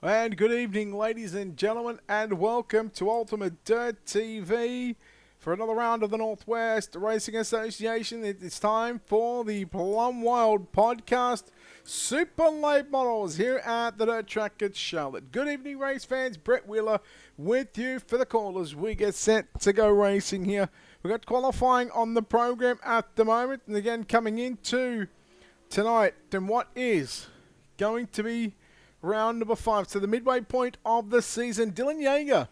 And good evening, ladies and gentlemen, and welcome to Ultimate Dirt TV for another round of the Northwest Racing Association. It's time for the Plumwild podcast. Super late models here at the dirt track at Charlotte. Good evening, race fans. Brett Wheeler with you for the call as we get set to go racing here. We've got qualifying on the program at the moment, and again coming into tonight and what is going to be round number 5. So the midway point of the season, Dylan Yeager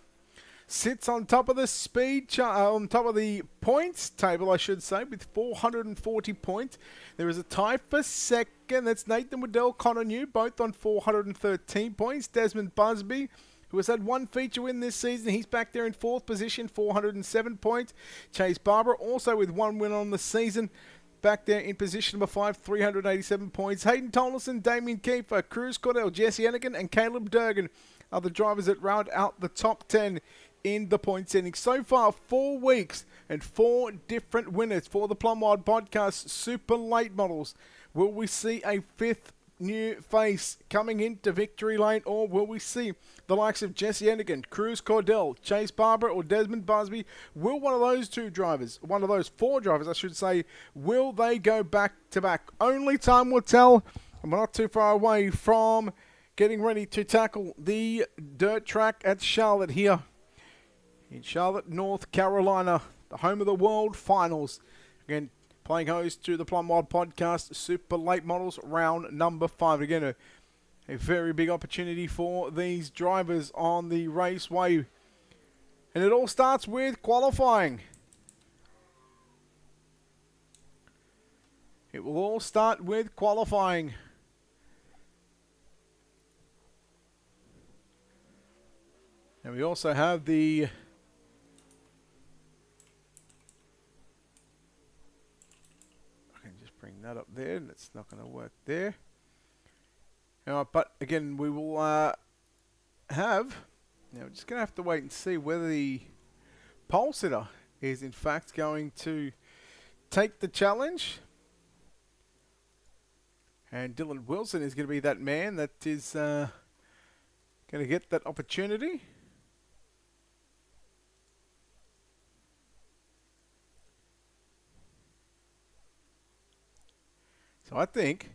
sits on top of the on top of the points table, I should say, with 440 points. There is a tie for second. That's Nathan Waddell, Connor New, both on 413 points. Desmond Busby, who has had one feature win this season, he's back there in 4th position, 407 points. Chase Barber, also with one win on the season, back there in position number 5, 387 points. Hayden Tolleson, Damien Kiefer, Cruz Cordell, Jesse Anakin, and Caleb Durgan are the drivers that round out the top 10 in the points inning. So far, 4 weeks and 4 different winners for the Plumwild Podcast Super Late Models. Will we see a 5th new face coming into victory lane, or will we see the likes of Jesse Anakin, Cruz Cordell, Chase Barber, or Desmond Busby? Will one of those 4 drivers, I should say, will they go back to back? Only time will tell, and we're not too far away from getting ready to tackle the dirt track at Charlotte here in Charlotte, North Carolina, the home of the World Finals. Again, playing host to the Plumwild Podcast Super Late Models round number 5. Again, a very big opportunity for these drivers on the raceway. And it all starts with qualifying. It will all start with qualifying. And we also have the bring that up there, and it's not going to work there. But again, we will have, now we're just going to have to wait and see whether the pole sitter is in fact going to take the challenge. And Dylan Wilson is going to be that man that is going to get that opportunity. So I think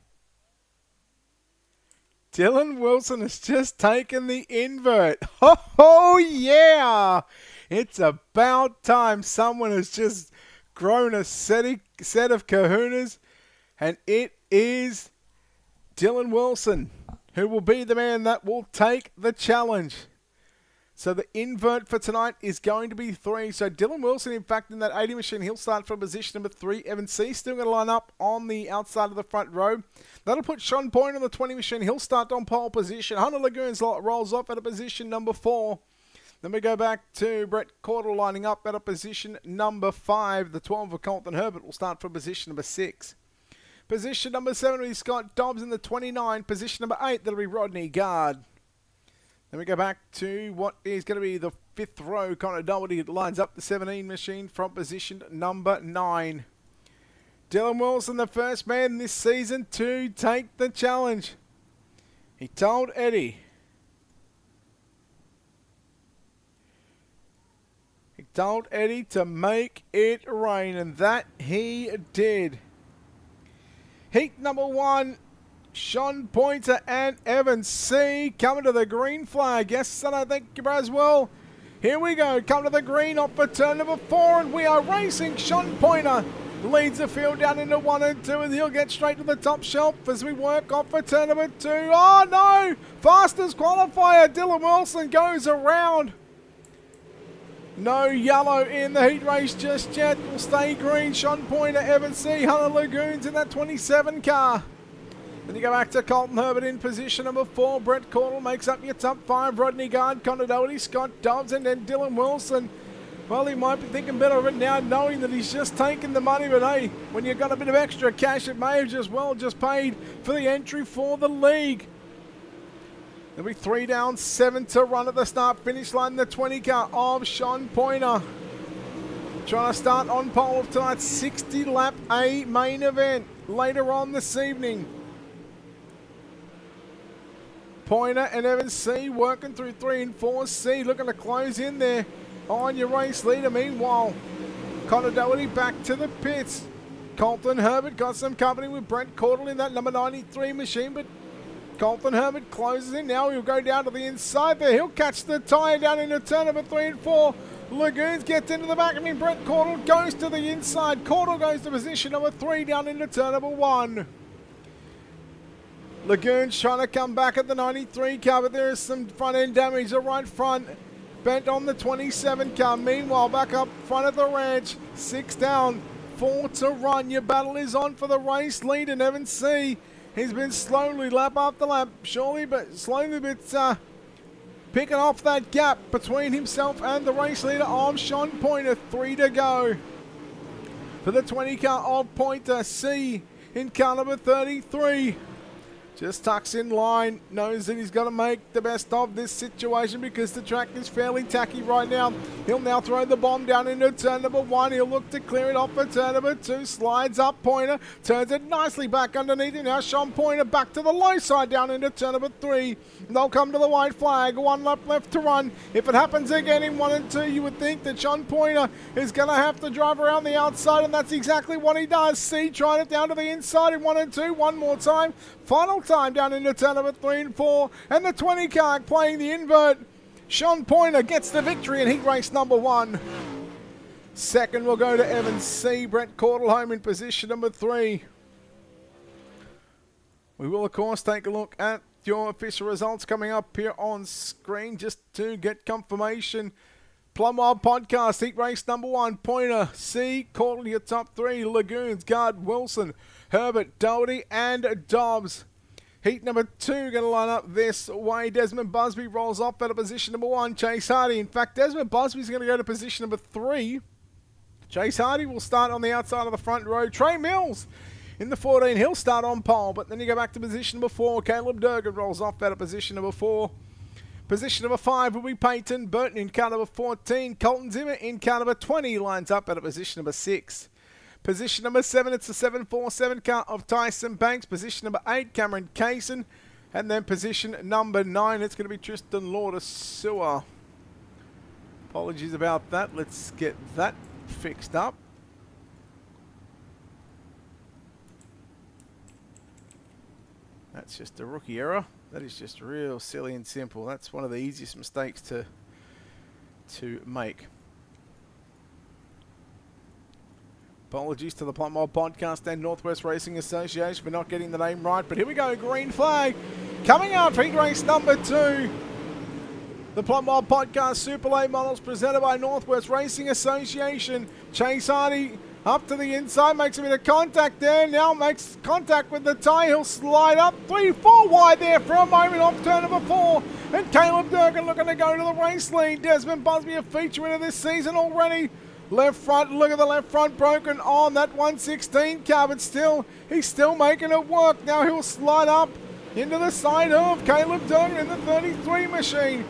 Dylan Wilson has just taken the invert. Oh yeah! It's about time someone has just grown a set of kahunas, and it is Dylan Wilson who will be the man that will take the challenge. So the invert for tonight is going to be 3. So Dylan Wilson, in fact, in that 80 machine, he'll start from position number 3. Evan C. still going to line up on the outside of the front row. That'll put Sean Point on the 20 machine. He'll start on pole position. Hunter Lagoons rolls off at a position number 4. Then we go back to Brett Cordell lining up at a position number 5. The 12 of Colton Herbert will start from position number 6. Position number 7 will be Scott Dobbs in the 29. Position number 8, that'll be Rodney Guard. Then we go back to what is going to be the 5th row. Connor Doherty lines up the 17 machine from position number 9. Dylan Wilson, the first man this season to take the challenge. He told Eddie. He told Eddie to make it rain, and that he did. Heat number 1. Sean Pointer and Evan C. coming to the green flag. Yes, and I thank you, Braswell. Here we go. Come to the green off for turn number 4, and we are racing. Sean Pointer leads the field down into 1 and 2, and he'll get straight to the top shelf as we work off for turn number 2. Oh, no! Fastest qualifier. Dylan Wilson goes around. No yellow in the heat race just yet. Will stay green. Sean Pointer, Evan C. Hunter Lagoons in that 27 car. Then you go back to Colton Herbert in position number 4. Brett Cordell makes up your top 5. Rodney Guard, Connor Doherty, Scott Dobbs, and then Dylan Wilson. Well, he might be thinking better of it now, knowing that he's just taken the money. But hey, when you've got a bit of extra cash, it may have just paid for the entry for the league. There'll be 3 down, 7 to run at the start finish line. The 20 car of Sean Pointer, trying to start on pole of tonight's 60 lap A main event later on this evening. Pointer and Evan C working through 3 and 4. C looking to close in there on your race leader. Meanwhile, Connor Doherty back to the pits. Colton Herbert got some company with Brent Cordell in that number 93 machine, but Colton Herbert closes in. Now he'll go down to the inside there. He'll catch the tyre down into turn number 3 and 4. Lagoons gets into the back. Brent Cordell goes to the inside. Cordell goes to position number 3 down into turn number 1. Lagoons trying to come back at the 93 car, but there is some front end damage. The right front bent on the 27 car. Meanwhile, back up front of the ranch. 6 down, 4 to run. Your battle is on for the race lead, and Evan C. He's been slowly, lap after lap, surely, but slowly, but picking off that gap between himself and the race leader of Sean Pointer. 3 to go for the 20 car of Pointer. C in car number 33. Just tucks in line, knows that he's got to make the best of this situation because the track is fairly tacky right now. He'll now throw the bomb down into turn number 1. He'll look to clear it off for turn number 2. Slides up Pointer, turns it nicely back underneath him. Now Sean Pointer back to the low side down into turn number 3. They'll come to the white flag. 1 lap left to run. If it happens again in 1 and 2, you would think that Sean Pointer is going to have to drive around the outside, and that's exactly what he does. C trying it down to the inside in 1 and 2. One more time. Final time down into turn number 3 and 4. And the 20 car playing the invert. Sean Pointer gets the victory in heat race number 1. Second will go to Evan C. Brent Cordell home in position number 3. We will, of course, take a look at your official results coming up here on screen just to get confirmation. Plumwild Podcast, heat race number 1. Pointer, C, Cordell, your top 3. Lagoons, Guard, Wilson, Herbert, Doherty, and Dobbs. Heat number 2 going to line up this way. Desmond Busby rolls off out of position number 1. Chase Hardy. In fact, Desmond Busby's going to go to position number 3. Chase Hardy will start on the outside of the front row. Trey Mills in the 14. He'll start on pole, but then you go back to position number 4. Caleb Durgan rolls off out of position number 4. Position number 5 will be Peyton Burton in car number 14. Colton Zimmer in car number 20 lines up out of position number 6. Position number 7, it's the 747 car of Tyson Banks. Position number 8, Cameron Kaysen. And then position number 9, it's going to be Tristan Lauder Sewer. Apologies about that. Let's get that fixed up. That's just a rookie error. That is just real silly and simple. That's one of the easiest mistakes to make. Apologies to the Plumwild Podcast and Northwest Racing Association for not getting the name right. But here we go, green flag. Coming out for heat race number 2. The Plumwild Podcast Super Late Models presented by Northwest Racing Association. Chase Hardy up to the inside, makes a bit of contact there. Now makes contact with the tie. He'll slide up 3-4 wide there for a moment off turn number 4. And Caleb Durgan looking to go to the race lead. Desmond Busby a feature into this season already. Left front, look at the left front broken on that 116 car, but still, he's still making it work. Now he'll slide up into the side of Caleb Durgan in the 33 machine.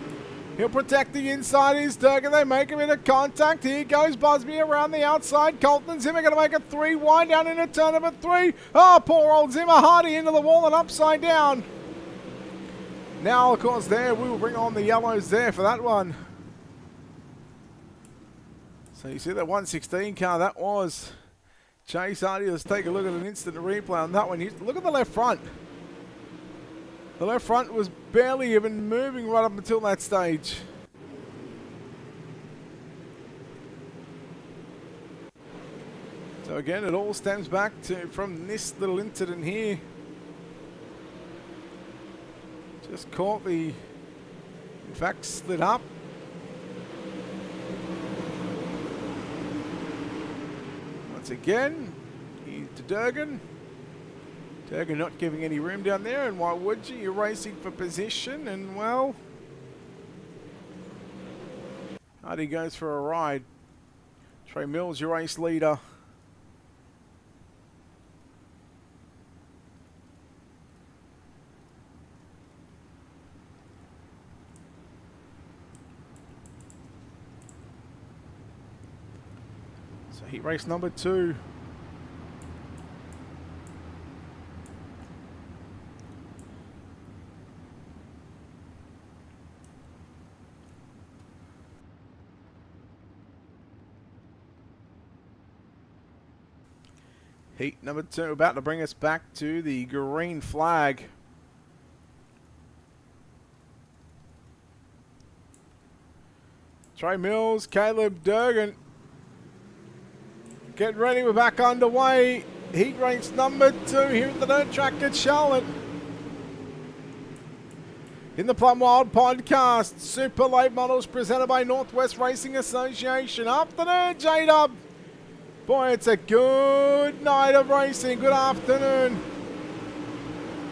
He'll protect the inside. Is Durgan. They make a bit of contact. Here goes Busby around the outside. Colton Zimmer going to make it 3 wide down into turn number 3. Oh, poor old Zimmer. Hardy into the wall and upside down. Now, of course, there we will bring on the yellows there for that one. So you see that 116 car, that was Chase Hardy. Let's take a look at an instant replay on that one. Look at the left front. The left front was barely even moving right up until that stage. So again, it all stems back from this little incident here. Just caught in fact, slid up. Once again, here's to Durgan. Durgan not giving any room down there, and why would you? You're racing for position, and well, Hardy goes for a ride. Trey Mills, your race leader. So heat race number 2. Heat number 2 about to bring us back to the green flag. Trey Mills, Caleb Durgan. Get ready, we're back underway. Heat race number 2 here at the dirt track at Charlotte. In the Plumwild podcast, Super Late Models presented by Northwest Racing Association. Afternoon, J-Dub. Boy, it's a good night of racing. Good afternoon.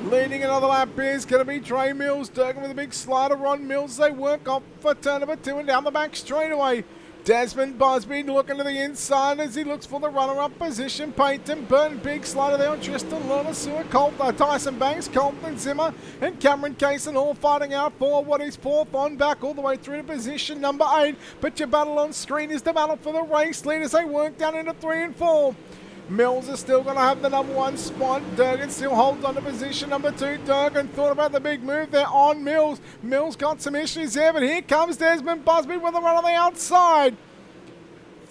Leading another lap is going to be Trey Mills. Durgan with a big slider on Mills. They work off for turn number 2 and down the back straightaway. Desmond Busby looking to the inside as he looks for the runner-up position. Peyton Burton, big slider there on Tristan Lorna, Sue Colt, Tyson Banks, Colton Zimmer, and Cameron Cason all fighting out for what is 4th on back all the way through to position number 8. But your battle on screen is the battle for the race lead as they work down into 3 and 4. Mills is still going to have the number 1 spot. Durgan still holds on to position number 2. Durgan thought about the big move there on Mills. Mills got some issues there, but here comes Desmond Busby with a run on the outside.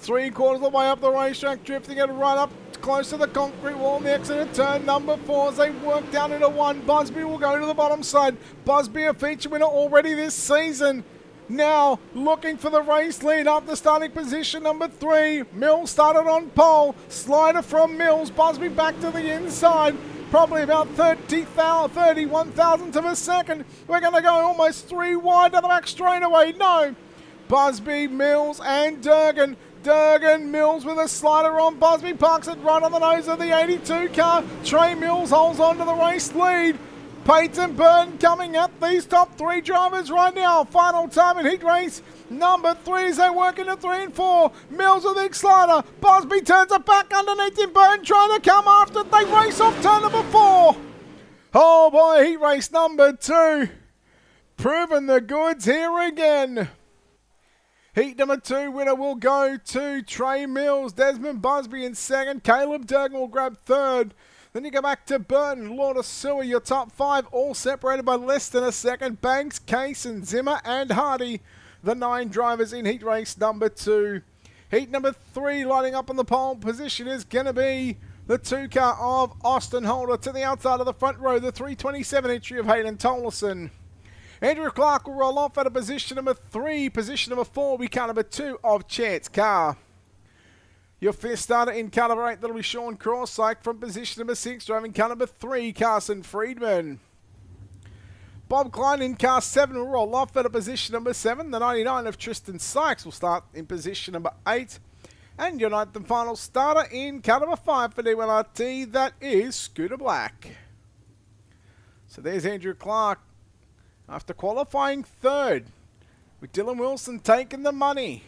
3/4 of the way up the racetrack, drifting it right up close to the concrete wall in the exit of turn number 4 as they work down into 1. Busby will go to the bottom side. Busby a feature winner already this season. Now looking for the race lead after starting position number 3. Mills started on pole. Slider from Mills. Busby back to the inside. Probably about 31 thousandths of a second. We're going to go almost 3 wide down the back straightaway. No. Busby, Mills and Durgan. Durgan, Mills with a slider on. Busby parks it right on the nose of the 82 car. Trey Mills holds on to the race lead. Peyton Burton coming at these top 3 drivers right now. Final time in heat race number 3 as they work into 3 and 4. Mills with a big slider. Busby turns it back underneath him. Burton trying to come after it. They race off turn number 4. Oh boy, heat race number 2. Proving the goods here again. Heat number 2 winner will go to Trey Mills. Desmond Busby in 2nd. Caleb Durgan will grab 3rd. Then you go back to Burton, Lorna Sewer, your top 5, all separated by less than a second. Banks, Cason, Zimmer and Hardy, the 9 drivers in heat race number 2. Heat number 3 lining up on the pole position is going to be the 2 car of Austin Holder. To the outside of the front row, the 327 entry of Hayden Tollison. Andrew Clark will roll off at a position number 3. Position number 4 will be car number 2 of Chance Carr. Your 5th starter in car number 8, that'll be Sean Corsyke from position number 6, driving car number 3, Carson Friedman. Bob Klein in car 7 will roll off at a position number 7. The 99 of Tristan Sykes will start in position number 8. And your 9th and final starter in car number 5 for D1RT, that is Scooter Black. So there's Andrew Clark after qualifying 3rd, with Dylan Wilson taking the money.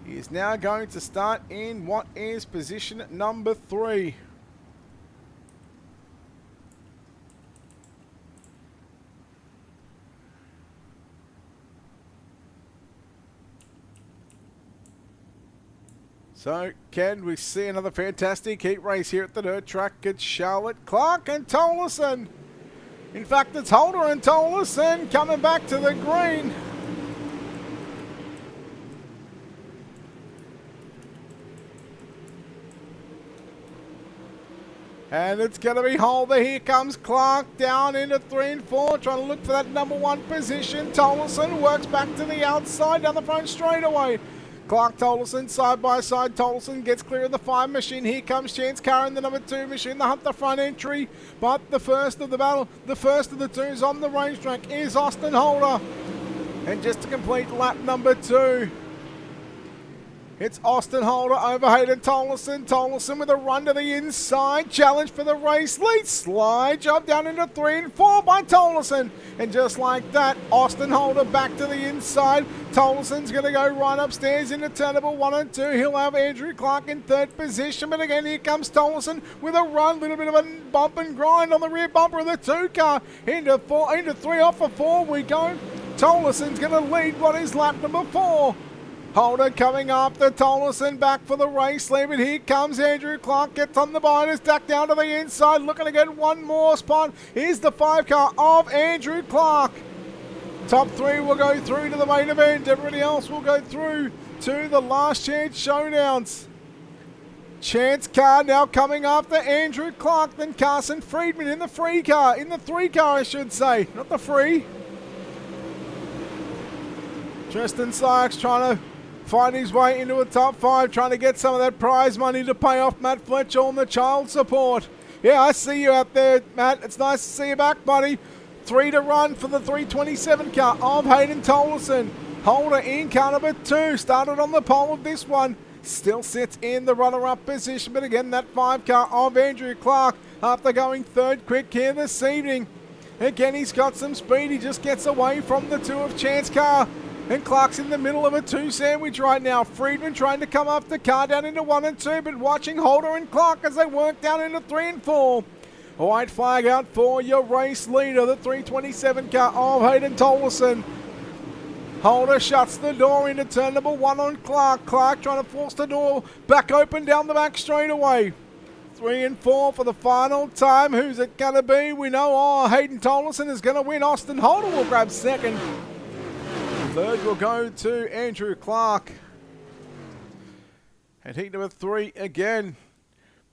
He is now going to start in what is position number 3. So, can we see another fantastic heat race here at the dirt track at Charlotte? Clark and Tollison. In fact, it's Holder and Tollison coming back to the green. And it's going to be Holder. Here comes Clark down into 3 and 4, trying to look for that number 1 position. Tollison works back to the outside down the front straightaway. Clark, Tollison, side by side. Tollison gets clear of the 5 machine. Here comes Chance Carr in the number 2 machine. The hunt the front entry, but the first of the battle, the first of the 2s on the racetrack is Austin Holder. And just to complete lap number 2, it's Austin Holder over Hayden Tollison. Tollison with a run to the inside. Challenge for the race lead. Slide job down into 3 and 4 by Tollison. And just like that, Austin Holder back to the inside. Tollison's going to go right upstairs into turn number 1 and 2. He'll have Andrew Clark in 3rd position. But again, here comes Tollison with a run. Little bit of a bump and grind on the rear bumper of the 2 car. Into 3 off of 4 we go. Tollison's going to lead what is lap number 4. Holder coming after Tollison, back for the race lead, but here comes Andrew Clark, gets on the bonus, back down to the inside, looking to get one more spot. Here's the 5 car of Andrew Clark. Top 3 will go through to the main event. Everybody else will go through to the last chance showdowns. Chance car now coming after Andrew Clark, then Carson Friedman in the three car, I should say, not the free. Tristan Sykes trying to find his way into a top 5, trying to get some of that prize money to pay off Matt Fletcher on the child support. Yeah, I see you out there, Matt. It's nice to see you back, buddy. 3 to run for the 327 car of Hayden Tolleson. Holder in car number 2, started on the pole of this one. Still sits in the runner-up position, but again, that 5 car of Andrew Clark after going 3rd quick here this evening. Again, he's got some speed. He just gets away from the 2 of Chance car. And Clark's in the middle of a 2 sandwich right now. Friedman trying to come up the car down into 1 and 2, but watching Holder and Clark as they work down into 3 and 4. White flag out for your race leader, the 327 car of Hayden Tolleson. Holder shuts the door into turn number 1 on Clark. Clark trying to force the door back open down the back straightaway. 3 and 4 for the final time. Who's it going to be? We know Hayden Tolleson is going to win. Austin Holder will grab 2nd. 3rd will go to Andrew Clark. And heat number 3 again.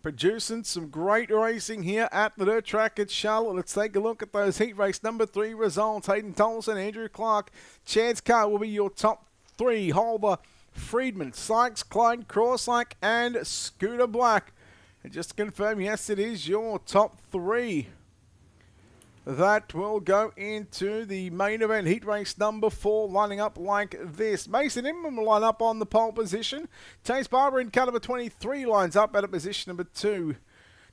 Producing some great racing here at the dirt track at Charlotte. Let's take a look at those heat race number 3 results. Hayden Tolleson, Andrew Clark. Chance car will be your top 3. Holder, Friedman, Sykes, Klein, Crosslake, and Scooter Black. And just to confirm, yes, it is your top 3. That will go into the main event, heat race number 4, lining up like this. Mason Inman will line up on the pole position. Chase Barber in car number 23 lines up at a position number 2.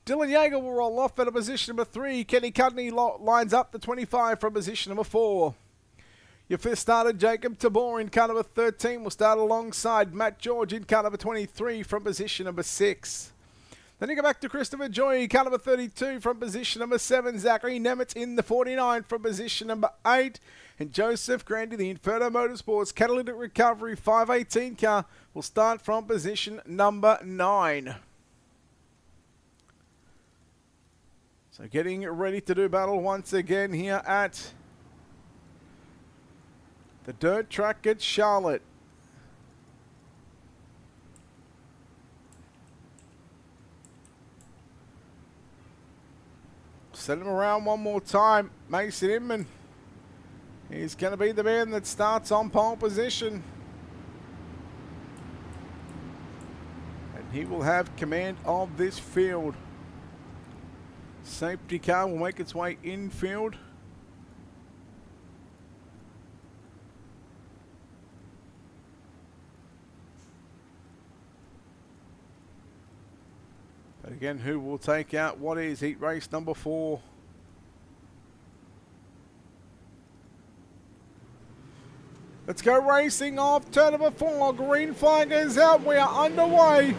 Dylan Yeager will roll off at a position number 3. Kenny Cudney lines up the 25 from position number 4. Your 5th starter, Jacob Tabor in car number 13, will start alongside Matt George in car number 23 from position number 6. Then you go back to Christopher Joy, car number 32 from position number 7. Zachary Nemitz in the 49 from position number 8. And Joseph Grandy, the Inferno Motorsports Catalytic Recovery 518 car, will start from position number 9. So getting ready to do battle once again here at the dirt track at Charlotte. Set him around one more time. Mason Inman. He's going to be the man that starts on pole position. And he will have command of this field. Safety car will make its way infield. But again, who will take out what is heat race number 4? Let's go racing off turn number 4. Green flag is out. We are underway.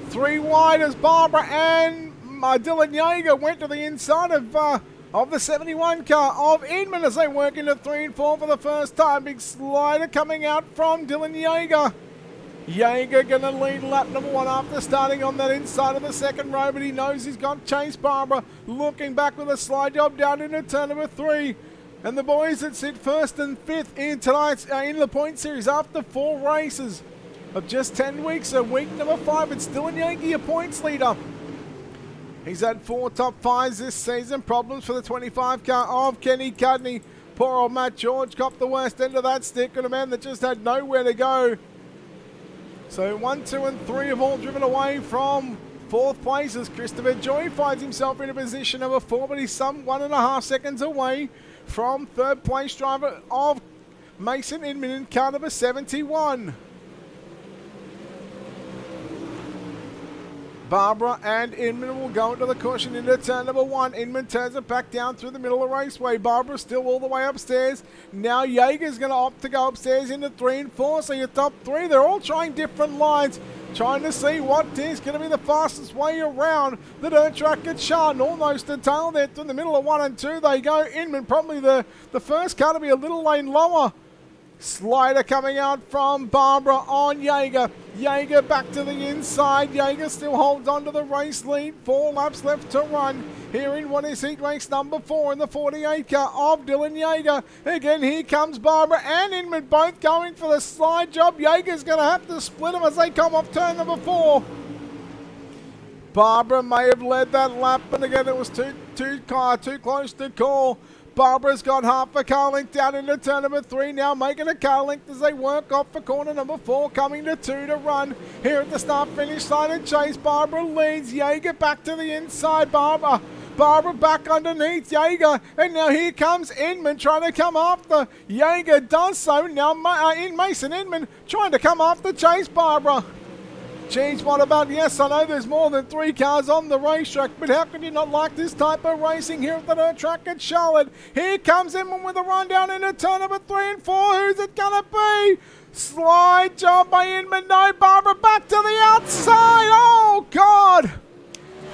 3 wide as Barbara and Dylan Yeager went to the inside of the 71 car of Inman as they work into 3 and 4 for the first time. Big slider coming out from Dylan Yeager. Yeager going to lead lap number 1 after starting on that inside of the 2nd row, but he knows he's got Chase Barbara looking back with a slide job down into turn number 3. And the boys that sit 1st and 5th in tonight's in the point series after 4 races of just 10 weeks. So week number 5, it's Dylan Yeager, your points leader. He's had 4 top 5s this season. Problems for the 25 car of Kenny Cudney. Poor old Matt George got the worst end of that stick, and a man that just had nowhere to go. So 1, 2 and 3 have all driven away from 4th place as Christopher Joy finds himself in a position number 4, but he's some 1.5 seconds away from 3rd place driver of Mason Inman in car number 71. Barbara and Inman will go into the caution into turn number 1. Inman turns it back down through the middle of the raceway. Barbara still all the way upstairs. Now Yeager's going to opt to go upstairs into 3 and 4. So your top 3, they're all trying different lines, trying to see what is going to be the fastest way around the dirt track at Charlotte. Almost a tail there to the middle of 1 and 2. They go. Inman probably the first car to be a little lane lower. Slider coming out from Barbara on Yeager. Yeager back to the inside. Yeager still holds on to the race lead. 4 laps left to run. Here in what is heat race number 4 in the 48 car of Dylan Yeager. Again, here comes Barbara and Inman both going for the slide job. Yeager's going to have to split them as they come off turn number 4. Barbara may have led that lap, but again it was too close to call. Barbara's got half a car length down into turn number 3, now making a car length as they work off for corner number 4, coming to 2 to run here at the start-finish line and chase. Barbara leads, Jaeger back to the inside, Barbara back underneath Jaeger, and now here comes Inman trying to come after. Jaeger does so, now Mason Inman trying to come after chase Barbara. Geez, what about, yes, I know there's more than 3 cars on the racetrack, but how can you not like this type of racing here at the dirt track at Charlotte? Here comes Inman with a run down into turn number 3 and 4. Who's it going to be? Slide job by Inman. No, Barbara back to the outside. Oh, God.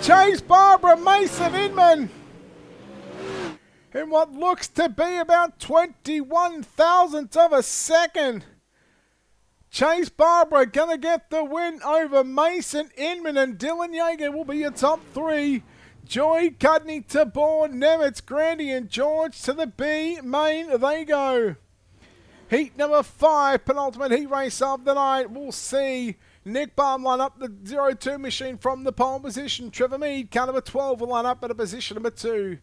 Chase Barbara, Mason Inman. In what looks to be about 21 thousandths of a second. Chase Barbara going to get the win over Mason Inman, and Dylan Jaeger will be your top 3. Joy, Cudney, Tabor, Nemitz, Grandy and George to the B main they go. Heat number 5, penultimate heat race of the night. We'll see Nick Baum line up the 0-2 machine from the pole position. Trevor Mead, car number 12, will line up at a position number 2.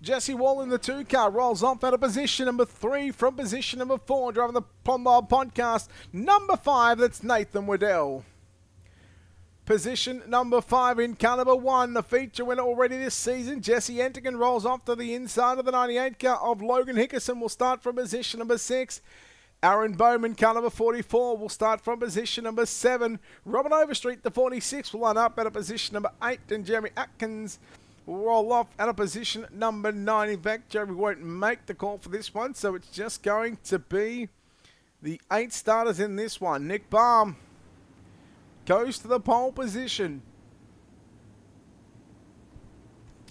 Jesse Wall in the 2 car rolls off at a position number 3 from position number 4, driving the Plumwild podcast. Number 5, that's Nathan Waddell. Position number 5 in car number 1, the feature winner already this season. Jesse Entigan rolls off to the inside of the 98 car of Logan Hickerson, will start from position number 6. Aaron Bowman, car number 44, will start from position number 7. Robin Overstreet, the 46, will line up at a position number 8, and Jeremy Atkins will roll off at a position number 9. In fact, Jeremy won't make the call for this one, so it's just going to be the 8 starters in this one. Nick Baum goes to the pole position.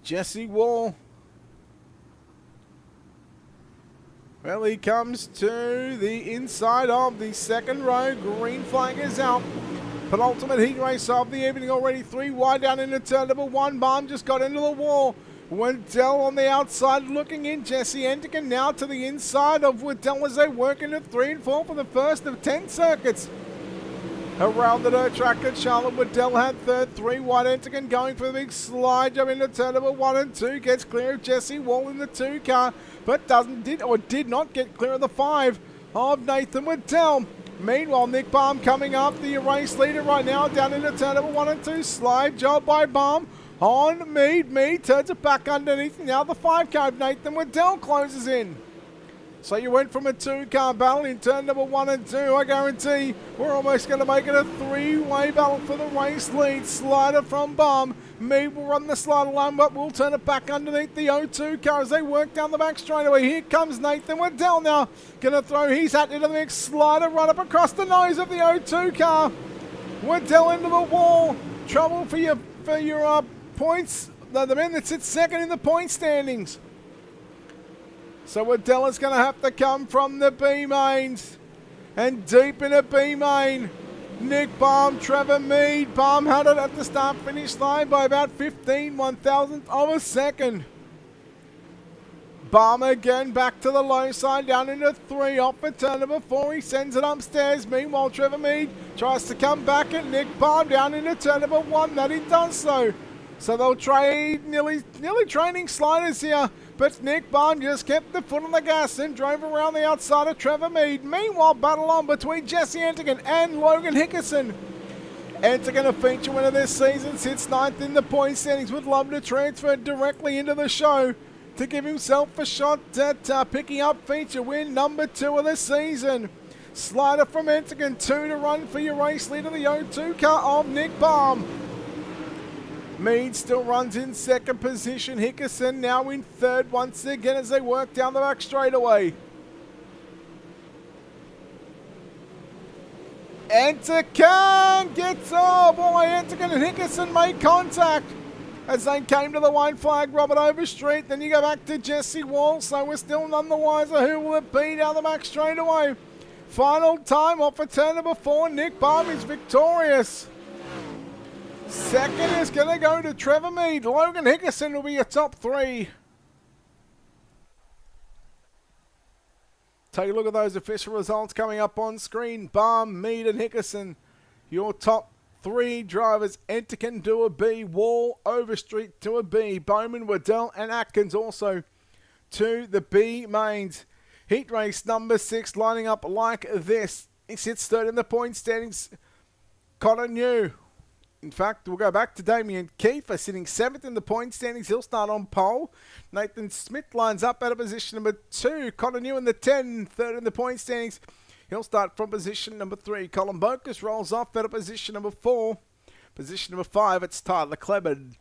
Jesse Wall. Well, he comes to the inside of the second row. Green flag is out. Penultimate heat race of the evening already. 3 wide down into turn number 1. Baum just got into the wall. Waddell on the outside looking in. Jesse Entigan now to the inside of Waddell as they work into 3 and 4 for the first of 10 circuits. Around the dirt track at Charlotte, Waddell had third. 3 wide. Entigan going for the big slide jump into turn number 1 and 2. Gets clear of Jesse Wall in the 2 car, but did not get clear of the 5 of Nathan Waddell. Meanwhile, Nick Baum coming up, the race leader right now, down into turn number 1 and 2. Slide job by Baum on Mead. Mead turns it back underneath. Now the 5 car of Nathan Waddell closes in. So you went from a 2-car battle in turn number 1 and 2. I guarantee we're almost going to make it a 3-way battle for the race lead. Slider from Baum. Mead will run the slider line, but we'll turn it back underneath the 0-2 car as they work down the back straightaway. Here comes Nathan Waddell now. Going to throw his hat into the mix. Slider run up across the nose of the 0-2 car. Waddell into the wall. Trouble for your points. The men that sit second in the point standings. So Waddell is going to have to come from the B mains. And deep in a B main, Nick Baum, Trevor Mead. Baum had it at the start-finish line by about 15 1,000th of a second. Baum again back to the low side, down into 3, off for turn number 4. He sends it upstairs. Meanwhile, Trevor Mead tries to come back at Nick Baum down into turn number 1. That he does so. So they'll trade nearly training sliders here. But Nick Baum just kept the foot on the gas and drove around the outside of Trevor Mead. Meanwhile, battle on between Jesse Entigan and Logan Hickerson. Entigan, a feature winner this season, sits 9th in the point standings. Would love to transfer directly into the show to give himself a shot at picking up feature win number 2 of the season. Slider from Entigan, 2 to run for your race leader, the 0-2 car of Nick Baum. Mead still runs in second position. Hickerson now in third once again as they work down the back straightaway. Entigan gets, oh boy, Entigan and Hickerson made contact as they came to the white flag. Robert Overstreet, then you go back to Jesse Wall, so we're still none the wiser. Who will it be down the back straightaway? Final time off for turn number 4. Nick Baum is victorious. Second is going to go to Trevor Mead. Logan Hickerson will be your top 3. Take a look at those official results coming up on screen. Baum, Mead and Hickerson, your top 3 drivers enter can do a B. Wall, Overstreet to a B. Bowman, Waddell and Atkins also to the B mains. Heat race number 6 lining up like this. He sits third in the point standings. Connor New. In fact, we'll go back to Damien Kiefer sitting 7th in the point standings. He'll start on pole. Nathan Smith lines up out of position number 2. Connor New in the 10, third in the point standings. He'll start from position number 3. Colin Bocus rolls off out of position number 4. Position number 5, it's Tyler Clement.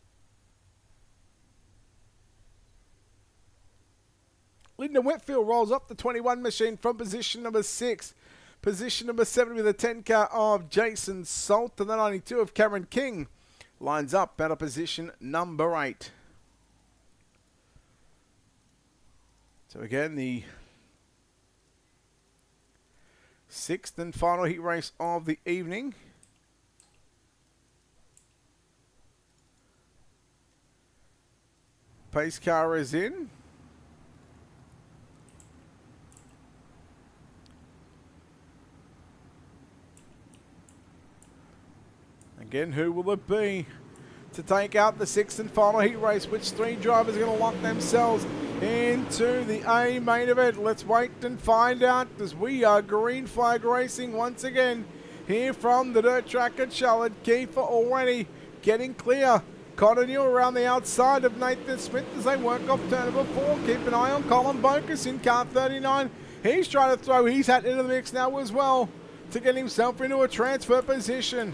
Lyndon Whitfield rolls off the 21 machine from position number 6. Position number 7 with a 10 car of Jason Salt, and the 92 of Cameron King lines up out of position number 8. So again, the 6th and final heat race of the evening. Pace car is in. Again, who will it be to take out the 6th and final heat race? Which 3 drivers are going to lock themselves into the A main event? Let's wait and find out, as we are green flag racing once again here from the dirt track at Charlotte. Kiefer already getting clear. Connor New around the outside of Nathan Smith as they work off turn number 4. Keep an eye on Colin Bocus in car 39. He's trying to throw his hat into the mix now as well to get himself into a transfer position.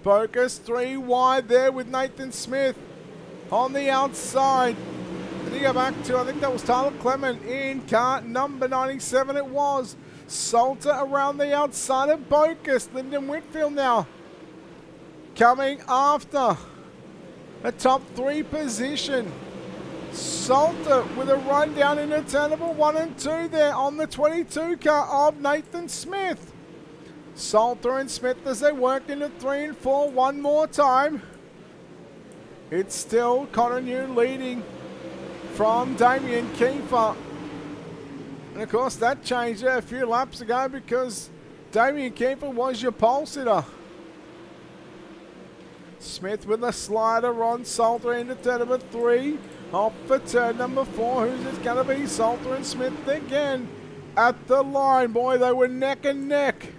Bocus 3 wide there with Nathan Smith on the outside. Did he go back to, I think that was Tyler Clement in car number 97 it was. Salter around the outside of Bocus. Lyndon Whitfield now coming after a top 3 position. Salter with a run down into turn number 1 and 2 there on the 22 car of Nathan Smith. Salter and Smith as they work into 3 and 4 one more time. It's still Connor New leading from Damien Kiefer. And of course that changed a few laps ago because Damien Kiefer was your pole sitter. Smith with a slider on Salter into turn number 3. Off for turn number 4. Who's it going to be? Salter and Smith again at the line. Boy, they were neck and neck.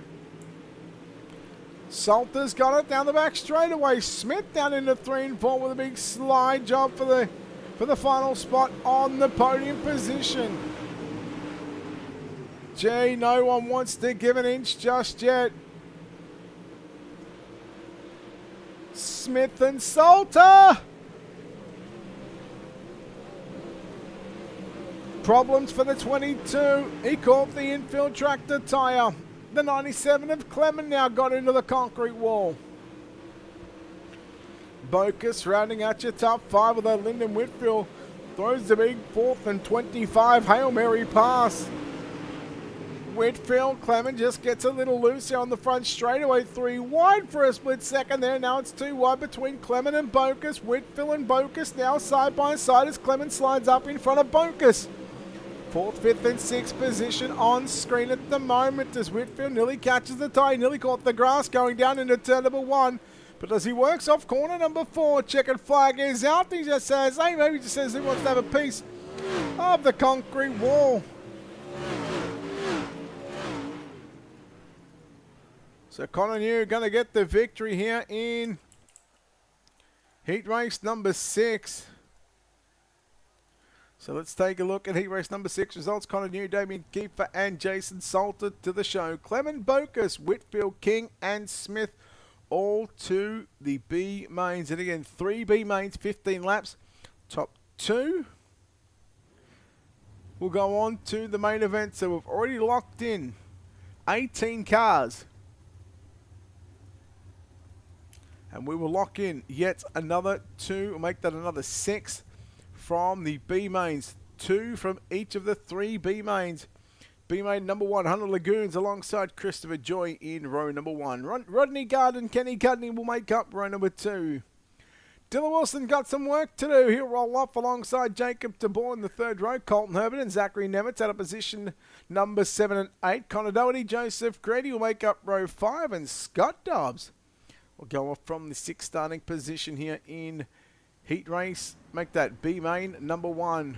Salter's got it down the back straightaway. Smith down into 3 and 4 with a big slide job for the final spot on the podium position. Gee, no one wants to give an inch just yet. Smith and Salter. Problems for the 22. He caught the infield tractor tyre. The 97 of Clement now got into the concrete wall. Bocus rounding out your top 5 with a Lyndon Whitfield. Throws the big 4th and 25 Hail Mary pass. Whitfield, Clement just gets a little loose here on the front straightaway. 3 wide for a split second there. Now it's 2 wide between Clement and Bocus. Whitfield and Bocus now side by side as Clement slides up in front of Bocus. 4th, 5th and 6th position on screen at the moment as Whitfield nearly catches the tie. Nearly caught the grass going down into turn number 1. But as he works off corner number 4, checkered flag is out. He just says, hey, maybe just says he wants to have a piece of the concrete wall. So Connor New going to get the victory here in heat race number 6. So let's take a look at heat race number 6 results. Connor New, Damien Kiefer and Jason Salter to the show. Clement Bocus, Whitfield, King and Smith all to the B mains. And again, 3 B mains, 15 laps. Top 2 will go on to the main event. So we've already locked in 18 cars. And we will lock in yet another 2, we'll make that another 6 from the B mains. 2 from each of the 3 B mains. B main number 1, Hunter Lagoons alongside Christopher Joy in row number 1. Rodney Garden, Kenny Cudney will make up row number 2. Dylan Wilson got some work to do. He'll roll off alongside Jacob DeBoer in the third row. Colton Herbert and Zachary Nemitz out of position number 7 and 8. Connor Doherty, Joseph Grady will make up row 5. And Scott Dobbs will go off from the 6th starting position here in heat race. Make that B main number 1.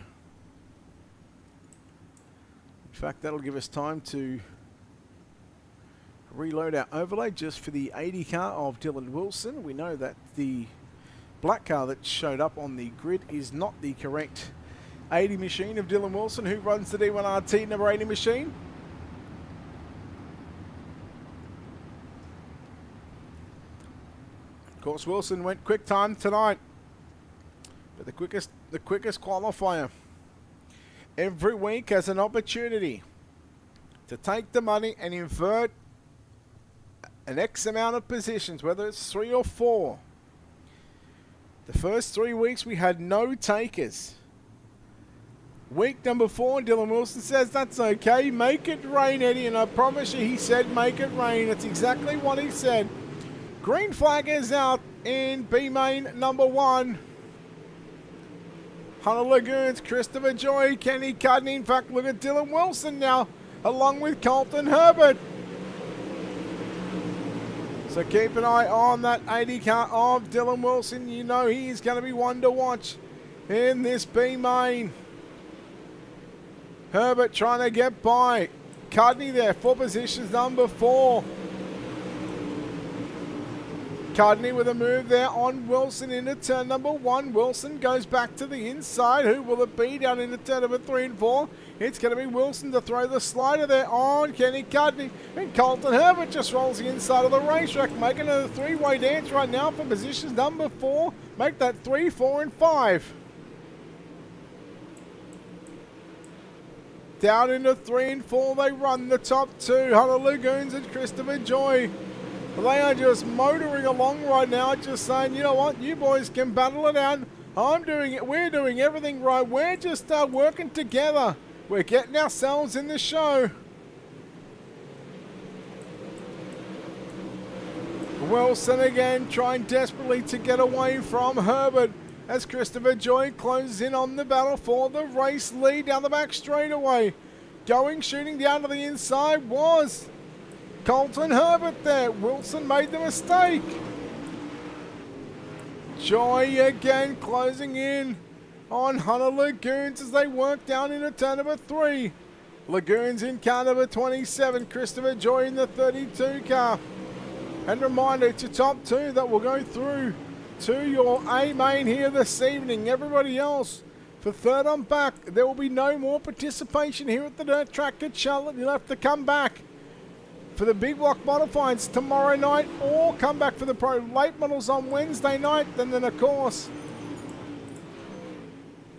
In fact, that'll give us time to reload our overlay just for the 80 car of Dylan Wilson. We know that the black car that showed up on the grid is not the correct 80 machine of Dylan Wilson, who runs the D1RT number 80 machine. Of course, Wilson went quick time tonight, but the quickest qualifier every week has an opportunity to take the money and invert an X amount of positions, whether it's 3 or 4. The first 3 weeks we had no takers. Week number 4, Dylan Wilson says, that's okay, make it rain, Eddie. And I promise you, he said make it rain. That's exactly what he said. Green flag is out in B main number 1. Hunter Lagoons, Christopher Joy, Kenny Cudney. In fact, look at Dylan Wilson now, along with Colton Herbert. So keep an eye on that 80 car of Dylan Wilson. You know he is going to be one to watch in this B main. Herbert trying to get by Cudney there for positions number 4. Cudney with a move there on Wilson into turn number 1. Wilson goes back to the inside. Who will it be down into turn number 3 and 4? It's going to be Wilson to throw the slider there on Kenny Cudney. And Colton Herbert just rolls the inside of the racetrack, making a 3-way dance right now for positions number 4. Make that 3, 4, and 5. Down into 3 and 4, they run the top 2. Hunter Lagoons and Christopher Joy. They are just motoring along right now, just saying, you know what, you boys can battle it out. I'm doing it. We're doing everything right. We're just working together. We're getting ourselves in the show. Wilson again trying desperately to get away from Herbert as Christopher Joy closes in on the battle for the race lead down the back straightaway. Shooting down to the inside was Colton Herbert there. Wilson made the mistake. Joy again closing in on Hunter Lagoons as they work down into turn number 3. Lagoons in car number 27. Christopher Joy in the 32 car. And reminder, it's your top 2 that will go through to your A main here this evening. Everybody else for third on back. There will be no more participation here at the dirt track at Charlotte. You'll have to come back for the big block modifieds tomorrow night, or come back for the pro late models on Wednesday night, and then of course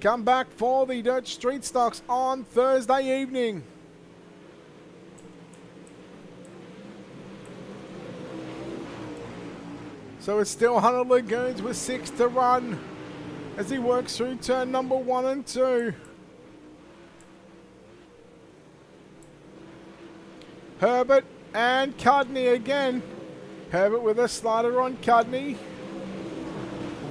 come back for the dirt street stocks on Thursday evening. So it's still Hunter Lagoons with 6 to run as he works through turn number 1 and 2. Herbert and Cudney again. Herbert with a slider on Cudney.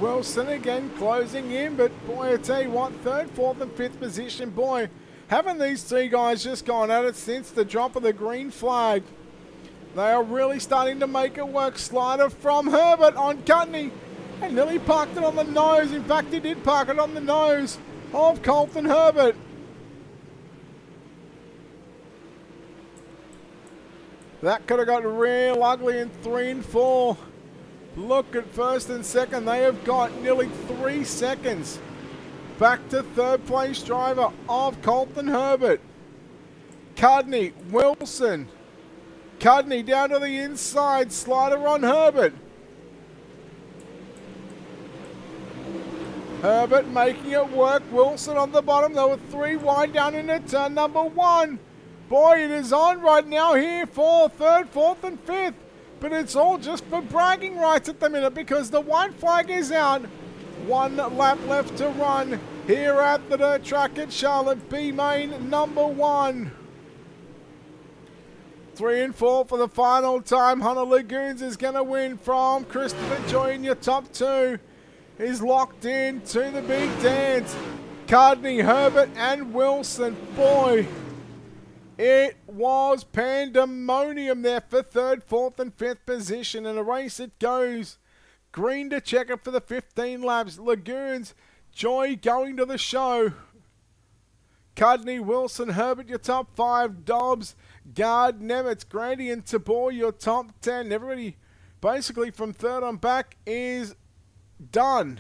Wilson again closing in, but boy, I tell you what, 3rd, 4th and 5th position, boy, haven't these 3 guys just gone at it since the drop of the green flag? They are really starting to make it work. Slider from Herbert on Cudney, and nearly parked it on the nose. In fact, he did park it on the nose of Colton Herbert. That could have got real ugly in 3 and 4. Look at 1st and 2nd. They have got nearly 3 seconds. Back to 3rd place driver of Colton Herbert. Cudney, Wilson. Cudney down to the inside. Slider on Herbert. Herbert making it work. Wilson on the bottom. They were 3 wide down into turn number 1. Boy, it is on right now here for 3rd, 4th and 5th. But it's all just for bragging rights at the minute because the white flag is out. 1 lap left to run here at the dirt track at Charlotte. B main number 1. 3 and 4 for the final time. Hunter Lagoons is going to win from Christopher Joy in your top 2. is locked in to the big dance. Cardney, Herbert, and Wilson. Boy, it was pandemonium there for 3rd, 4th, and 5th position. And a race it goes. Green to check it for the 15 laps. Lagoons, Joy going to the show. Cudney, Wilson, Herbert, your top 5. Dobbs, Guard, Nemitz, Grady, and Tabor, your top 10. Everybody basically from 3rd on back is done.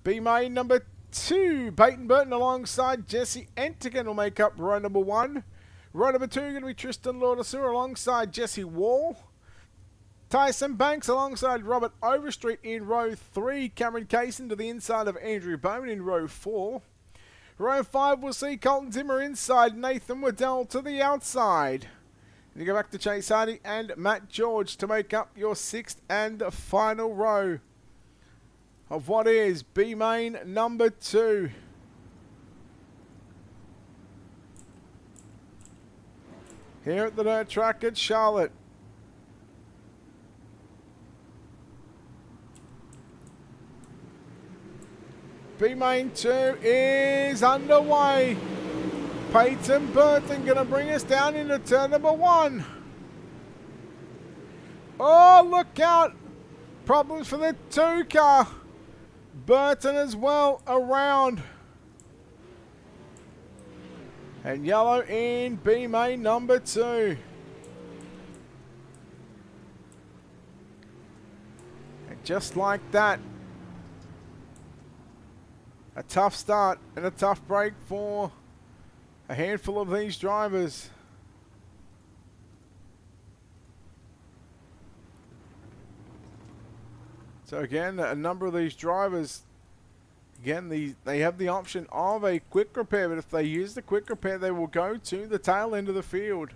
B main number 2. Peyton Burton alongside Jesse Entigan will make up row number 1. Row number 2 going to be Tristan Laudersur alongside Jesse Wall. Tyson Banks alongside Robert Overstreet in row 3. Cameron Kaysen to the inside of Andrew Bowman in row 4. Row 5 will see Colton Zimmer inside, Nathan Waddell to the outside. And you go back to Chase Hardy and Matt George to make up your 6th and final row of what is B main number 2. Here at the dirt track at Charlotte. B main 2 is underway. Peyton Burton going to bring us down into turn number 1. Oh, look out. Problems for the 2 car. Burton as well around. And yellow in B main number 2. And just like that, a tough start and a tough break for a handful of these drivers. So again, a number of these drivers, again, they have the option of a quick repair, but if they use the quick repair, they will go to the tail end of the field.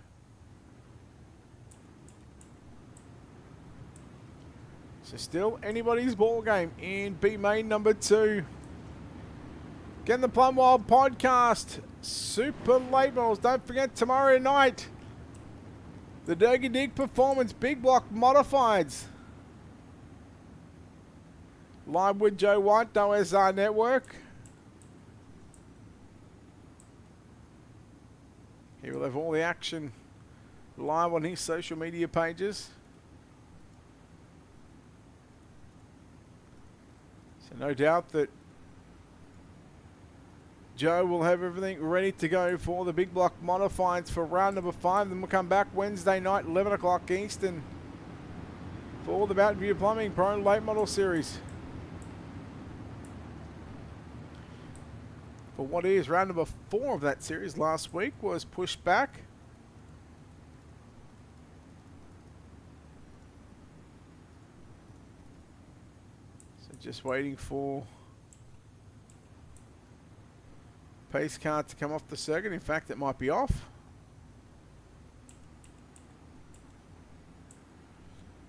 So still anybody's ball game in B main number 2. Again, the Plumwild podcast, super late models. Don't forget tomorrow night, the Dergy Dig Performance Big Block Modifieds. Live with Joe White, OSR Network. He will have all the action live on his social media pages. So no doubt that Joe will have everything ready to go for the Big Block Modifieds for round number 5. Then we'll come back Wednesday night, 11 o'clock Eastern, for the Mountain View Plumbing Pro Late Model Series. For what is round number 4 of that series last week was pushed back. So just waiting for pace car to come off the circuit. In fact, it might be off.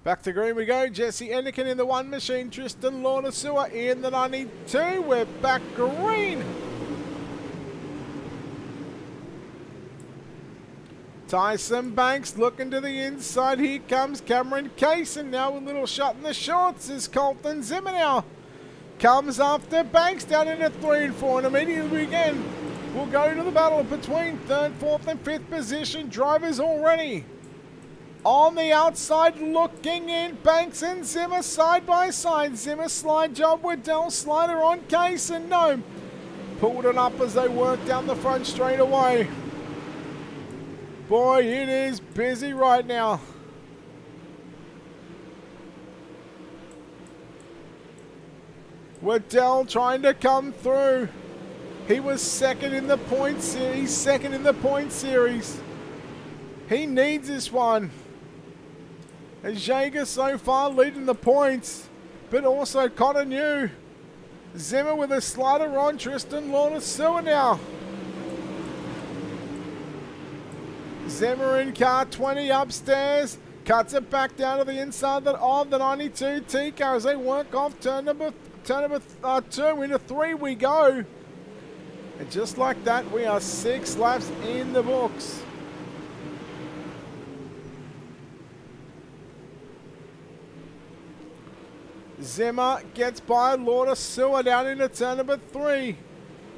Back to green we go. Jesse Enikin in the 1 machine. Tristan Laudersur in the 92. We're back green. Tyson Banks looking to the inside. Here comes Cameron Kaysen. Now a little shot in the shorts is Colton Zimmer now. Comes after Banks down into 3 and 4. And immediately again, we'll go to the battle between 3rd, 4th and 5th position. Drivers already on the outside looking in. Banks and Zimmer side by side. Zimmer slide job with Dell. Slider on Kaysen. No. Pulled it up as they work down the front straight away. Boy, it is busy right now. Waddell trying to come through. He was second in the point series. He needs this one. And Jaeger so far leading the points, but also Cotonou. Zimmer with a slider on Tristan Laudersur now. Zimmer in car 20 upstairs. Cuts it back down to the inside of the 92 T car as they work off turn number 2 into 3 we go. And just like that, we are 6 laps in the books. Zimmer gets by Lauder Sewer down into turn number 3.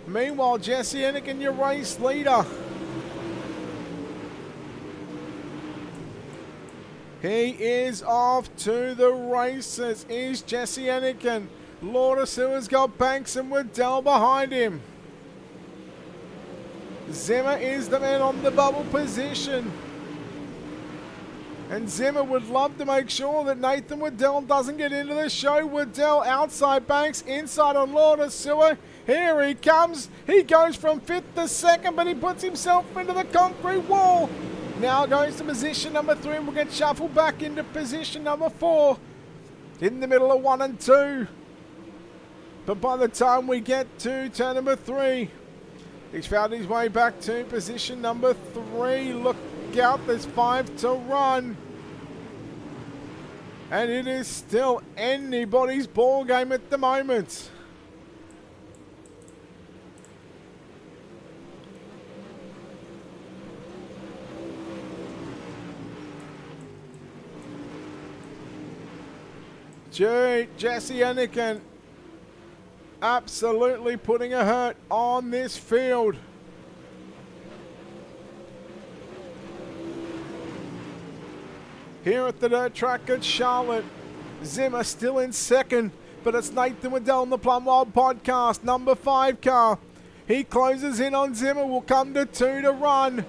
Meanwhile, Jesse Anakin, your race leader. He is off to the races. Is Jesse Anakin. Lauder Sewer's got Banks and Waddell behind him. Zimmer is the man on the bubble position. And Zimmer would love to make sure that Nathan Waddell doesn't get into the show. Waddell outside Banks, inside on Lauder Sewer. Here he comes. He goes from 5th to 2nd, but he puts himself into the concrete wall. Now goes to position number 3 and will get shuffled back into position number 4. In the middle of 1 and 2. But by the time we get to turn number 3, he's found his way back to position number 3. Look out, there's 5 to run. And it is still anybody's ball game at the moment. Jesse Anakin absolutely putting a hurt on this field. Here at the dirt track at Charlotte, Zimmer still in 2nd, but it's Nathan Waddell on the Plumwild podcast, number 5 car. He closes in on Zimmer, will come to 2 to run.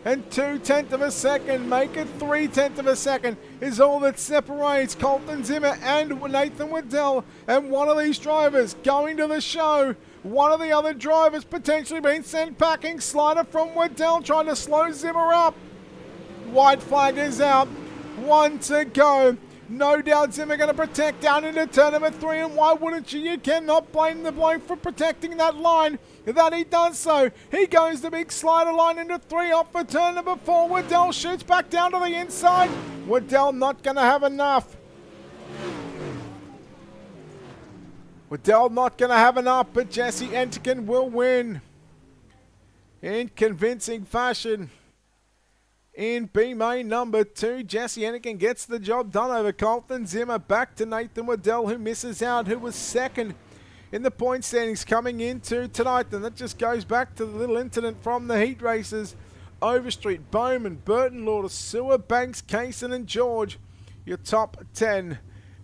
And 2/10 of a second, make it 3/10 of a second, is all that separates Colton Zimmer and Nathan Waddell. And one of these drivers going to the show. One of the other drivers potentially being sent packing. Slider from Waddell trying to slow Zimmer up. White flag is out. 1 to go. No doubt Zimmer going to protect down into turn number 3, and why wouldn't you? You cannot blame the bloke for protecting that line. That he does so. He goes the big slider line into 3 off for turn number 4. Waddell shoots back down to the inside. Waddell not going to have enough. Waddell not going to have enough, but Jesse Anakin will win in convincing fashion. In B main number 2, Jesse Anakin gets the job done over Colton Zimmer. Back to Nathan Waddell, who misses out, who was 2nd in the point standings coming into tonight. And that just goes back to the little incident from the heat races. Overstreet, Bowman, Burton, Lauder Sewer, Banks, Kaysen and George, your top 10.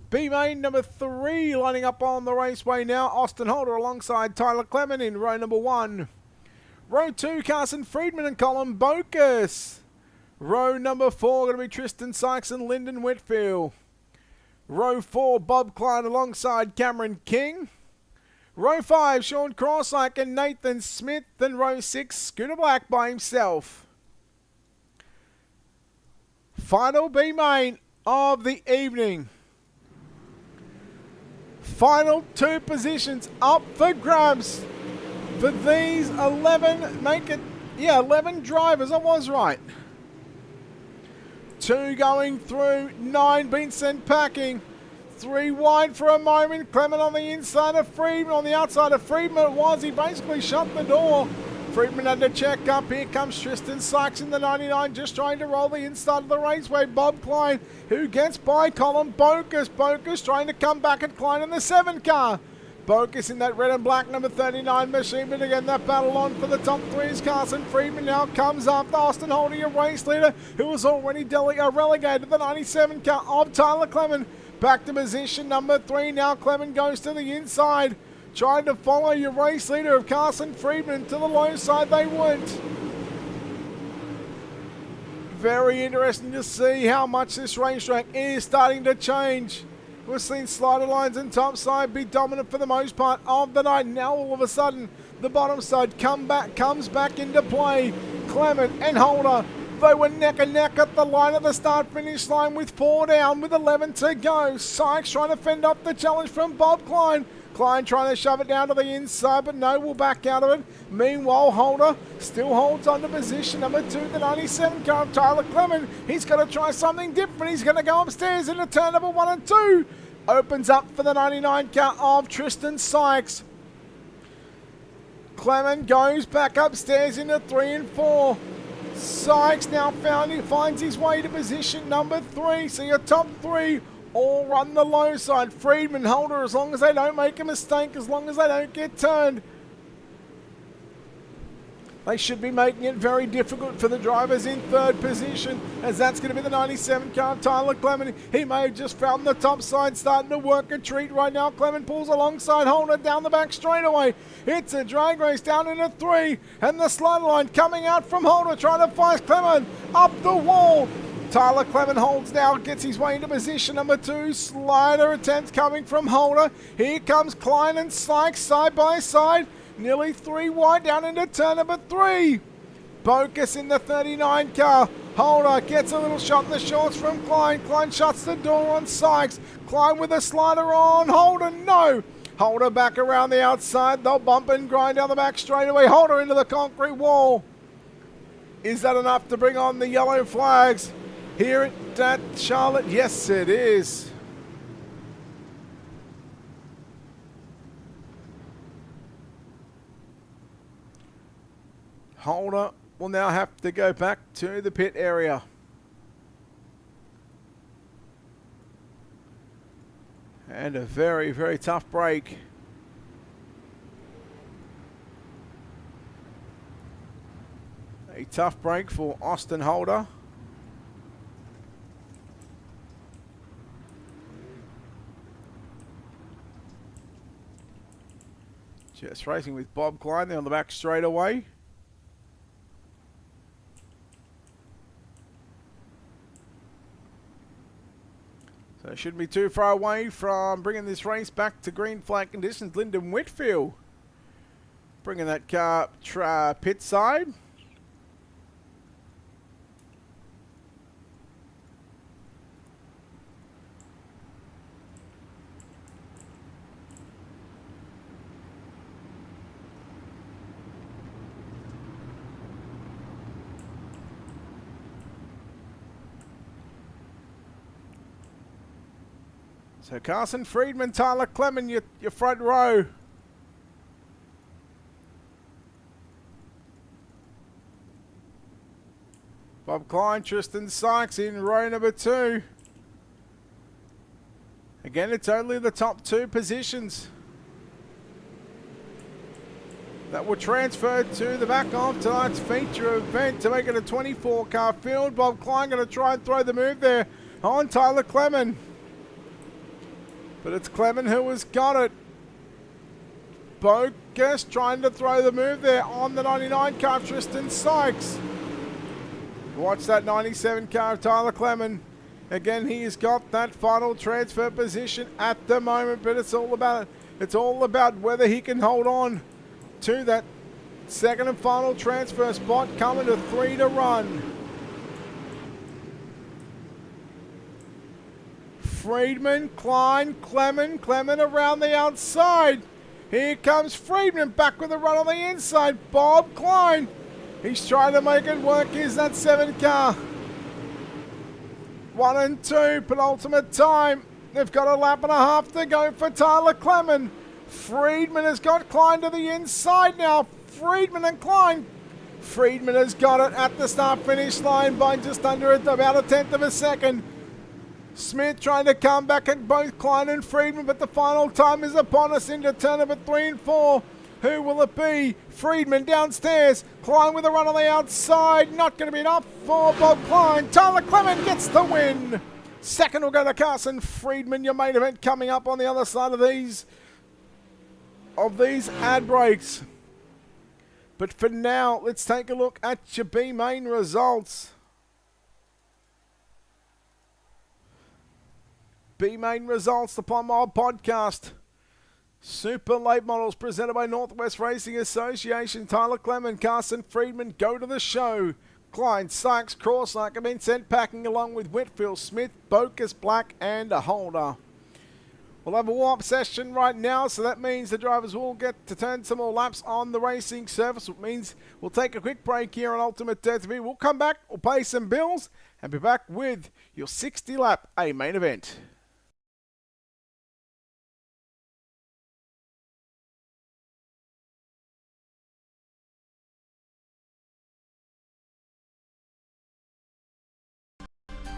B main number 3 lining up on the raceway now. Austin Holder alongside Tyler Clement in row number 1. Row 2, Carson Friedman and Colin Bokus. Row number 4 going to be Tristan Sykes and Lyndon Whitfield. Row 4, Bob Klein alongside Cameron King. Row 5, Sean Crossack and Nathan Smith. And row 6, Scooter Black by himself. Final B main of the evening. Final 2 positions up for grabs for these 11, 11 drivers. I was right. 2 going through, 9 being sent packing. 3 wide for a moment. Clement on the inside of Friedman. On the outside of Friedman it was. He basically shut the door. Friedman had to check up. Here comes Tristan Sykes in the 99, just trying to roll the inside of the raceway. Bob Klein, who gets by Colin Bokus. Bokus trying to come back at Klein in the 7 car. Bokus in that red and black number 39 machine, but again that battle on for the top 3 is Carson Friedman. Now comes after Austin Holding, a race leader who was already relegated, the 97 car of Tyler Clement. Back to position number 3, now Clement goes to the inside, trying to follow your race leader of Carson Friedman. To the low side they went. Very interesting to see how much this racetrack is starting to change. We've seen slider lines and top side be dominant for the most part of the night. Now all of a sudden, the bottom side comes back into play. Clement and Holder, they were neck and neck at the line at the start-finish line with 4 down with 11 to go. Sykes trying to fend off the challenge from Bob Klein. Klein trying to shove it down to the inside, but no, will back out of it. Meanwhile, Holder still holds on to position number 2, the 97 car of Tyler Clement. He's got to try something different. He's going to go upstairs into turn number 1 and 2. Opens up for the 99 car of Tristan Sykes. Clement goes back upstairs into 3 and 4. Sykes now finds his way to position number 3. So your top 3 all run the low side. Friedman, Holder, as long as they don't make a mistake, as long as they don't get turned. They should be making it very difficult for the drivers in third position, as that's going to be the 97 car of Tyler Clement. He may have just found the top side, starting to work a treat right now. Clement pulls alongside Holder down the back straightaway. It's a drag race down into 3, and the slide line coming out from Holder, trying to find Clement up the wall. Tyler Clement holds now, gets his way into position number 2. Slider attempts coming from Holder. Here comes Klein and Sykes side by side. Nearly 3 wide down into turn number 3. Bocus in the 39 car. Holder gets a little shot in the shorts from Klein. Klein shuts the door on Sykes. Klein with a slider on Holder. No. Holder back around the outside. They'll bump and grind down the back straightaway. Holder into the concrete wall. Is that enough to bring on the yellow flags here at Charlotte? Yes, it is. Holder will now have to go back to the pit area. And a very, very tough break. A tough break for Austin Holder. Just racing with Bob Klein there on the back straightaway. So it shouldn't be too far away from bringing this race back to green flag conditions. Lyndon Whitfield bringing that car pit side. So Carson Friedman, Tyler Clement, your front row. Bob Klein, Tristan Sykes in row number 2. Again, it's only the top 2 positions that will transfer to the back of tonight's feature event to make it a 24 car field. Bob Klein going to try and throw the move there on Tyler Clement. But it's Clement who has got it. Bocus trying to throw the move there on the 99 car of Tristan Sykes. Watch that 97 car of Tyler Clement. Again, he has got that final transfer position at the moment, but it's all about whether he can hold on to that second and final transfer spot, coming to 3 to run. Friedman, Klein, Clement around the outside. Here comes Friedman back with a run on the inside. Bob Klein, he's trying to make it work. Here's that 7 car. 1 and 2, penultimate time. They've got a lap and a half to go for Tyler Clement. Friedman has got Klein to the inside now. Friedman and Klein. Friedman has got it at the start-finish line by just under about a tenth of a second. Smith trying to come back at both Klein and Friedman, but the final time is upon us into turn number 3 and 4. Who will it be? Friedman downstairs. Klein with a run on the outside. Not going to be enough for Bob Klein. Tyler Clement gets the win. Second will go to Carson Friedman. Your main event coming up on the other side of these ad breaks. But for now, let's take a look at your B main results. B main results, the Plumwild podcast. Super late models presented by Northwest Racing Association. Tyler Clement, Carson Friedman go to the show. Klein, Sykes, Crawsack have been sent packing along with Whitfield, Smith, Bocus, Black and a Holder. We'll have a warm-up session right now, so that means the drivers will get to turn some more laps on the racing surface, which means we'll take a quick break here on Ultimate Dirt TV. We'll come back, we'll pay some bills, and be back with your 60-lap A main event.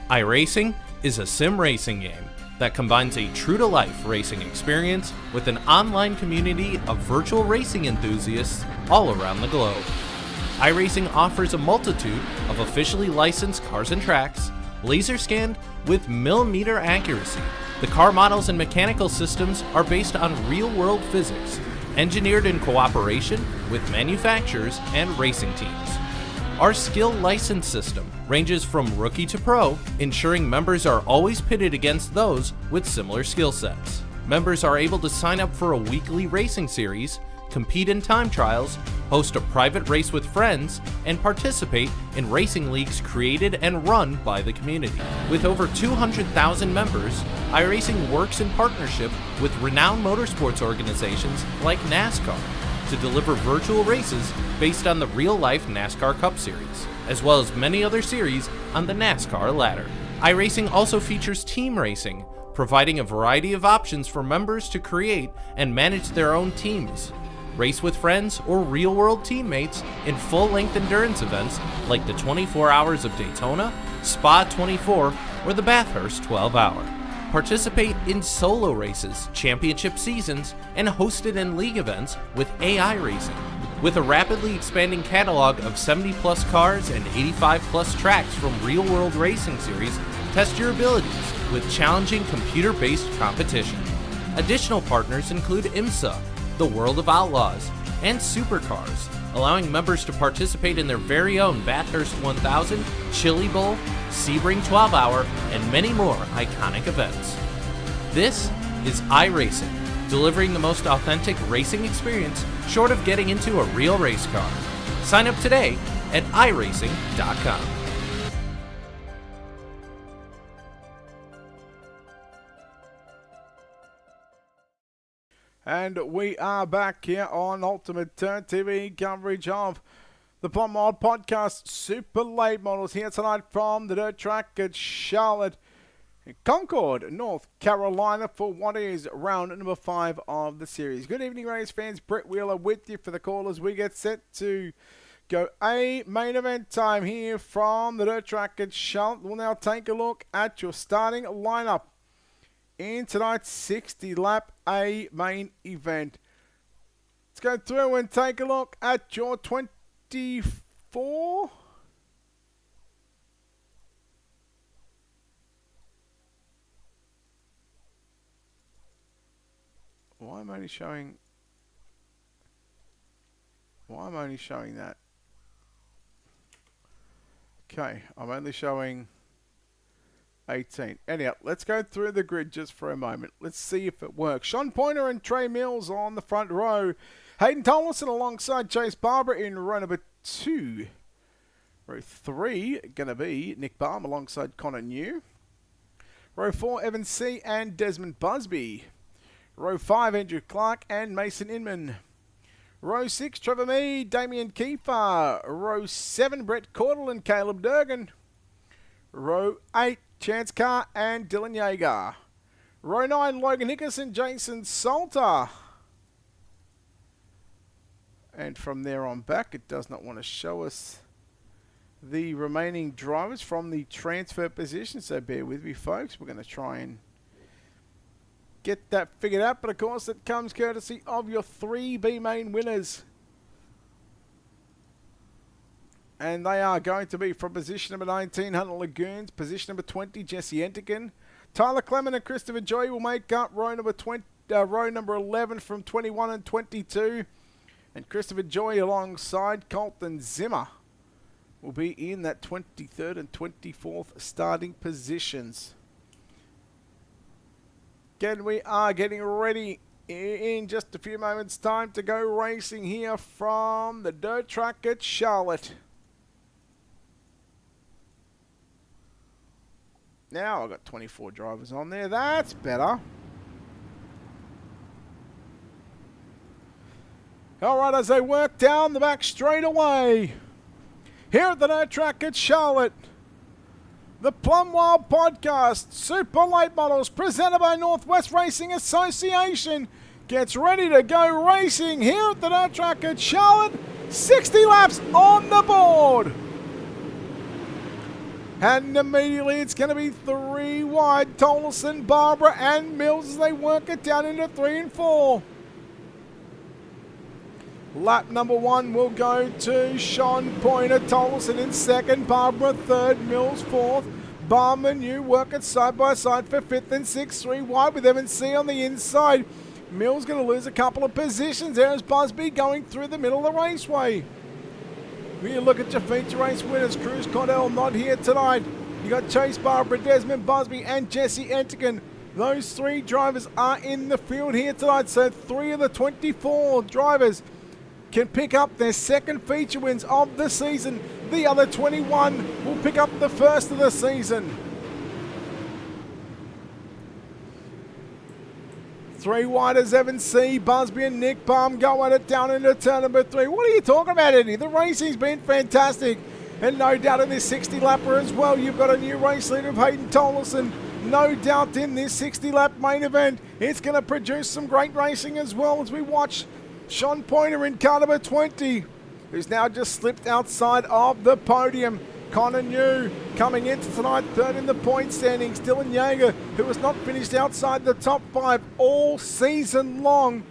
iRacing is a sim racing game. that combines a true-to-life racing experience with an online community of virtual racing enthusiasts all around the globe. iRacing offers a multitude of officially licensed cars and tracks, laser scanned with millimeter accuracy. The car models and mechanical systems are based on real-world physics, engineered in cooperation with manufacturers and racing teams. Our skill license system ranges from rookie to pro, ensuring members are always pitted against those with similar skill sets. Members are able to sign up for a weekly racing series, compete in time trials, host a private race with friends, and participate in racing leagues created and run by the community. With over 200,000 members, iRacing works in partnership with renowned motorsports organizations like NASCAR to deliver virtual races based on the real-life NASCAR Cup Series, as well as many other series on the NASCAR ladder. iRacing also features team racing, providing a variety of options for members to create and manage their own teams, race with friends or real-world teammates in full-length endurance events like the 24 Hours of Daytona, Spa 24, or the Bathurst 12-Hour. Participate in solo races, championship seasons, and hosted in league events with AI Racing. With a rapidly expanding catalog of 70-plus cars and 85-plus tracks from real-world racing series, test your abilities with challenging computer-based competition. Additional partners include IMSA, the World of Outlaws, and Supercars, allowing members to participate in their very own Bathurst 1000, Chili Bowl, Sebring 12-Hour, and many more iconic events. This is iRacing, delivering the most authentic racing experience short of getting into a real race car. Sign up today at iRacing.com. And we are back here on Ultimate Dirt TV coverage of the Plumwild Podcast Super Late Models here tonight from the dirt track at Charlotte, Concord, North Carolina for what is round number 5 of the series. Good evening, race fans. Brett Wheeler with you for the call as we get set to go a main event time here from the dirt track at Charlotte. We'll now take a look at your starting lineup in tonight's 60-lap A main event. Let's go through and take a look at your 24. Why am I only showing that? Okay, I'm only showing 18. Anyhow, let's go through the grid just for a moment. Let's see if it works. Sean Pointer and Trey Mills on the front row. Hayden Tomlinson alongside Chase Barber in row number 2. Row 3, going to be Nick Baum alongside Connor New. Row 4, Evan C. and Desmond Busby. Row 5, Andrew Clark and Mason Inman. Row 6, Trevor Mead, Damien Kiefer. Row 7, Brett Cordell and Caleb Durgan. Row 8, Chance Carr and Dylan Yeager. Row 9, Logan Hickerson, Jason Salter. And from there on back, it does not want to show us the remaining drivers from the transfer position, so bear with me, folks. We're going to try and get that figured out, but of course it comes courtesy of your 3 B main winners. And they are going to be from position number 19, Hunter Lagoons. Position number 20, Jesse Entikin. Tyler Clement and Christopher Joy will make up row number 11 from 21 and 22. And Christopher Joy alongside Colton Zimmer will be in that 23rd and 24th starting positions. Again, we are getting ready in just a few moments' time to go racing here from the dirt track at Charlotte. Now I've got 24 drivers on there. That's better. All right, as they work down the back straight away. Here at the dirt track at Charlotte, the Plumwild Podcast Super Late Models presented by Northwest Racing Association gets ready to go racing here at the dirt track at Charlotte. 60 laps on the board. And immediately it's going to be 3 wide. Tolleson, Barbara and Mills as they work it down into 3 and 4. Lap number 1 will go to Sean Pointer. Tolleson in second. Barbara third. Mills fourth. Barman, you work it side by side for 5th and 6th. 3 wide with Evan C on the inside. Mills going to lose a couple of positions. There's Busby going through the middle of the raceway. When you look at your feature race winners, Cruz Cordell not here tonight. You got Chase Barbara, Desmond Busby and Jesse Entiken. Those 3 drivers are in the field here tonight. So 3 of the 24 drivers can pick up their second feature wins of the season. The other 21 will pick up the first of the season. 3 wide as Evan C, Busby and Nick Baum go at it down into turn number 3. What are you talking about, Eddie? The racing's been fantastic. And no doubt in this 60-lapper as well, you've got a new race leader of Hayden Tolleson. No doubt in this 60-lap main event, it's going to produce some great racing as well as we watch Sean Pointer in car number 20, who's now just slipped outside of the podium. Connor New coming into tonight, third in the point standings. Dylan Yeager, who has not finished outside the top 5 all season long,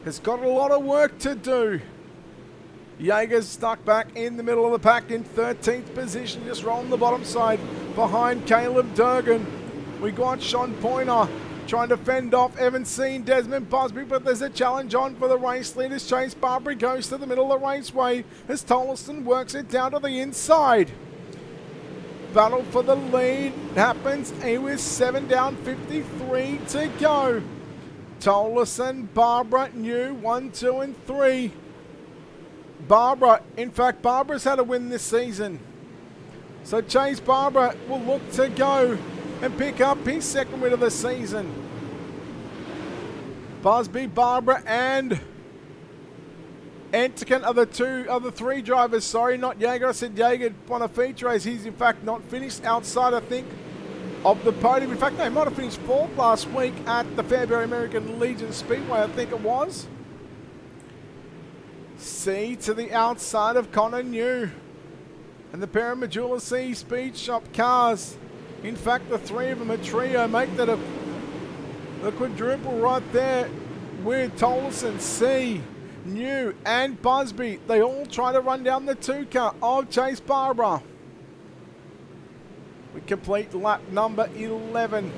has got a lot of work to do. Yeager's stuck back in the middle of the pack in 13th position, just rolling the bottom side behind Caleb Durgan. We got Sean Pointer trying to fend off Evan C and Desmond Busby, but there's a challenge on for the race leaders. Chase Barbary goes to the middle of the raceway as Tolleson works it down to the inside. Battle for the lead happens. He was 7 down, 53 to go. Tolleson, Barbara, New, 1, 2 and 3. Barbara, in fact, Barbara's had a win this season. So Chase Barbara will look to go and pick up his second win of the season. Busby, Barbara and Entiken are the 3 drivers. Sorry, not Yeager. I said Yeager won a feature race. He's in fact not finished outside, I think, of the podium. In fact, they might have finished 4th last week at the Fairbury American Legion Speedway, I think it was. C to the outside of Connor New. And the pair of Majula C Speed Shop cars. In fact, the 3 of them, a trio, make that a quadruple right there with Tolleson, C, New and Busby. They all try to run down the 2 car of Chase Barbara. We complete lap number 11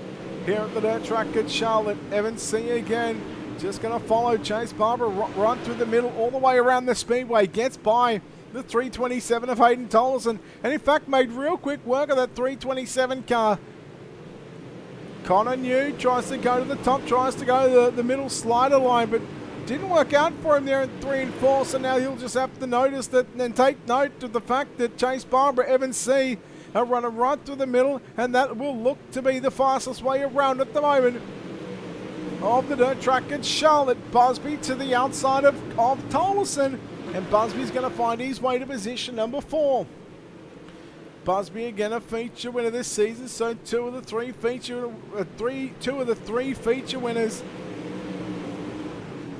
here at the dirt track at Charlotte. Evan C again, just going to follow Chase Barbara, run through the middle all the way around the speedway, gets by the 327 of Hayden Tolleson, and in fact made real quick work of that 327 car. Connor New tries to go to the top, tries to go to the middle slider line, but didn't work out for him there in 3 and 4, so now he'll just have to notice that and take note of the fact that Chase Barbara, Evan C are running right through the middle, and that will look to be the fastest way around at the moment of the dirt track at Charlotte. Busby to the outside of Tolleson, and Busby's going to find his way to position number 4. Busby again a feature winner this season, so 2 of the 3 feature winners.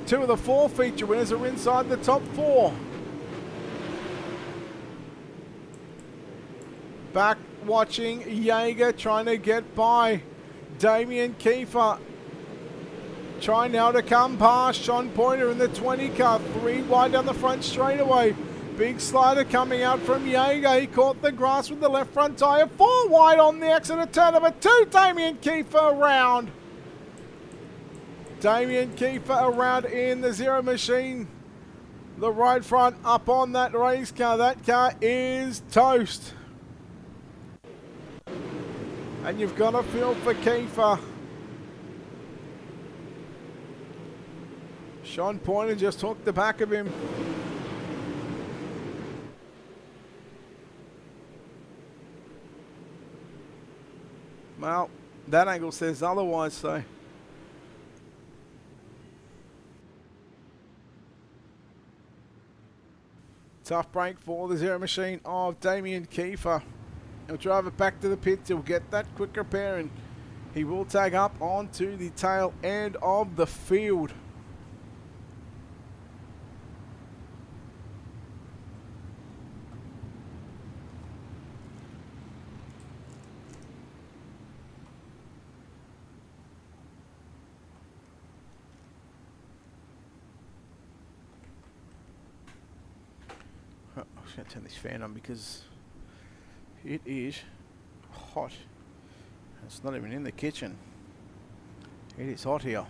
2 of the 4 feature winners are inside the top 4. Back watching Yeager trying to get by Damien Kiefer. Trying now to come past Sean Pointer in the 20 car. 3 wide down the front straightaway. Big slider coming out from Yeager. He caught the grass with the left front tyre. 4 wide on the exit of turn number 2. Damien Kiefer around. Damien Kiefer around in the Zero Machine. The right front up on that race car. That car is toast. And you've got a feel for Kiefer. Sean Pointer just hooked the back of him. Well, that angle says otherwise, so. Tough break for the Zero Machine of Damien Kiefer. He'll drive it back to the pits. He'll get that quick repair and he will tag up onto the tail end of the field. I'm just going to turn this fan on because it is hot. It's not even in the kitchen. It is hot here.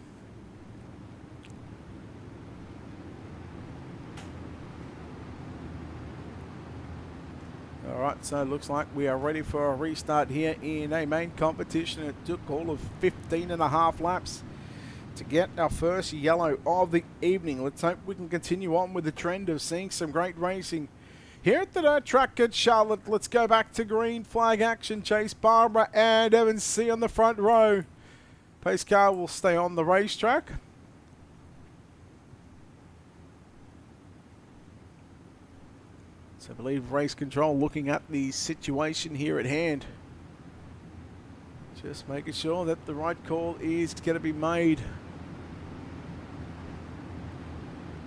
Alright, so it looks like we are ready for a restart here in a main competition. It took all of 15.5 laps to get our first yellow of the evening. Let's hope we can continue on with the trend of seeing some great racing here at the dirt track at Charlotte. Let's go back to green flag action. Chase Barbara and Evan C on the front row. Pace car will stay on the racetrack. So I believe race control looking at the situation here at hand. Just making sure that the right call is going to be made.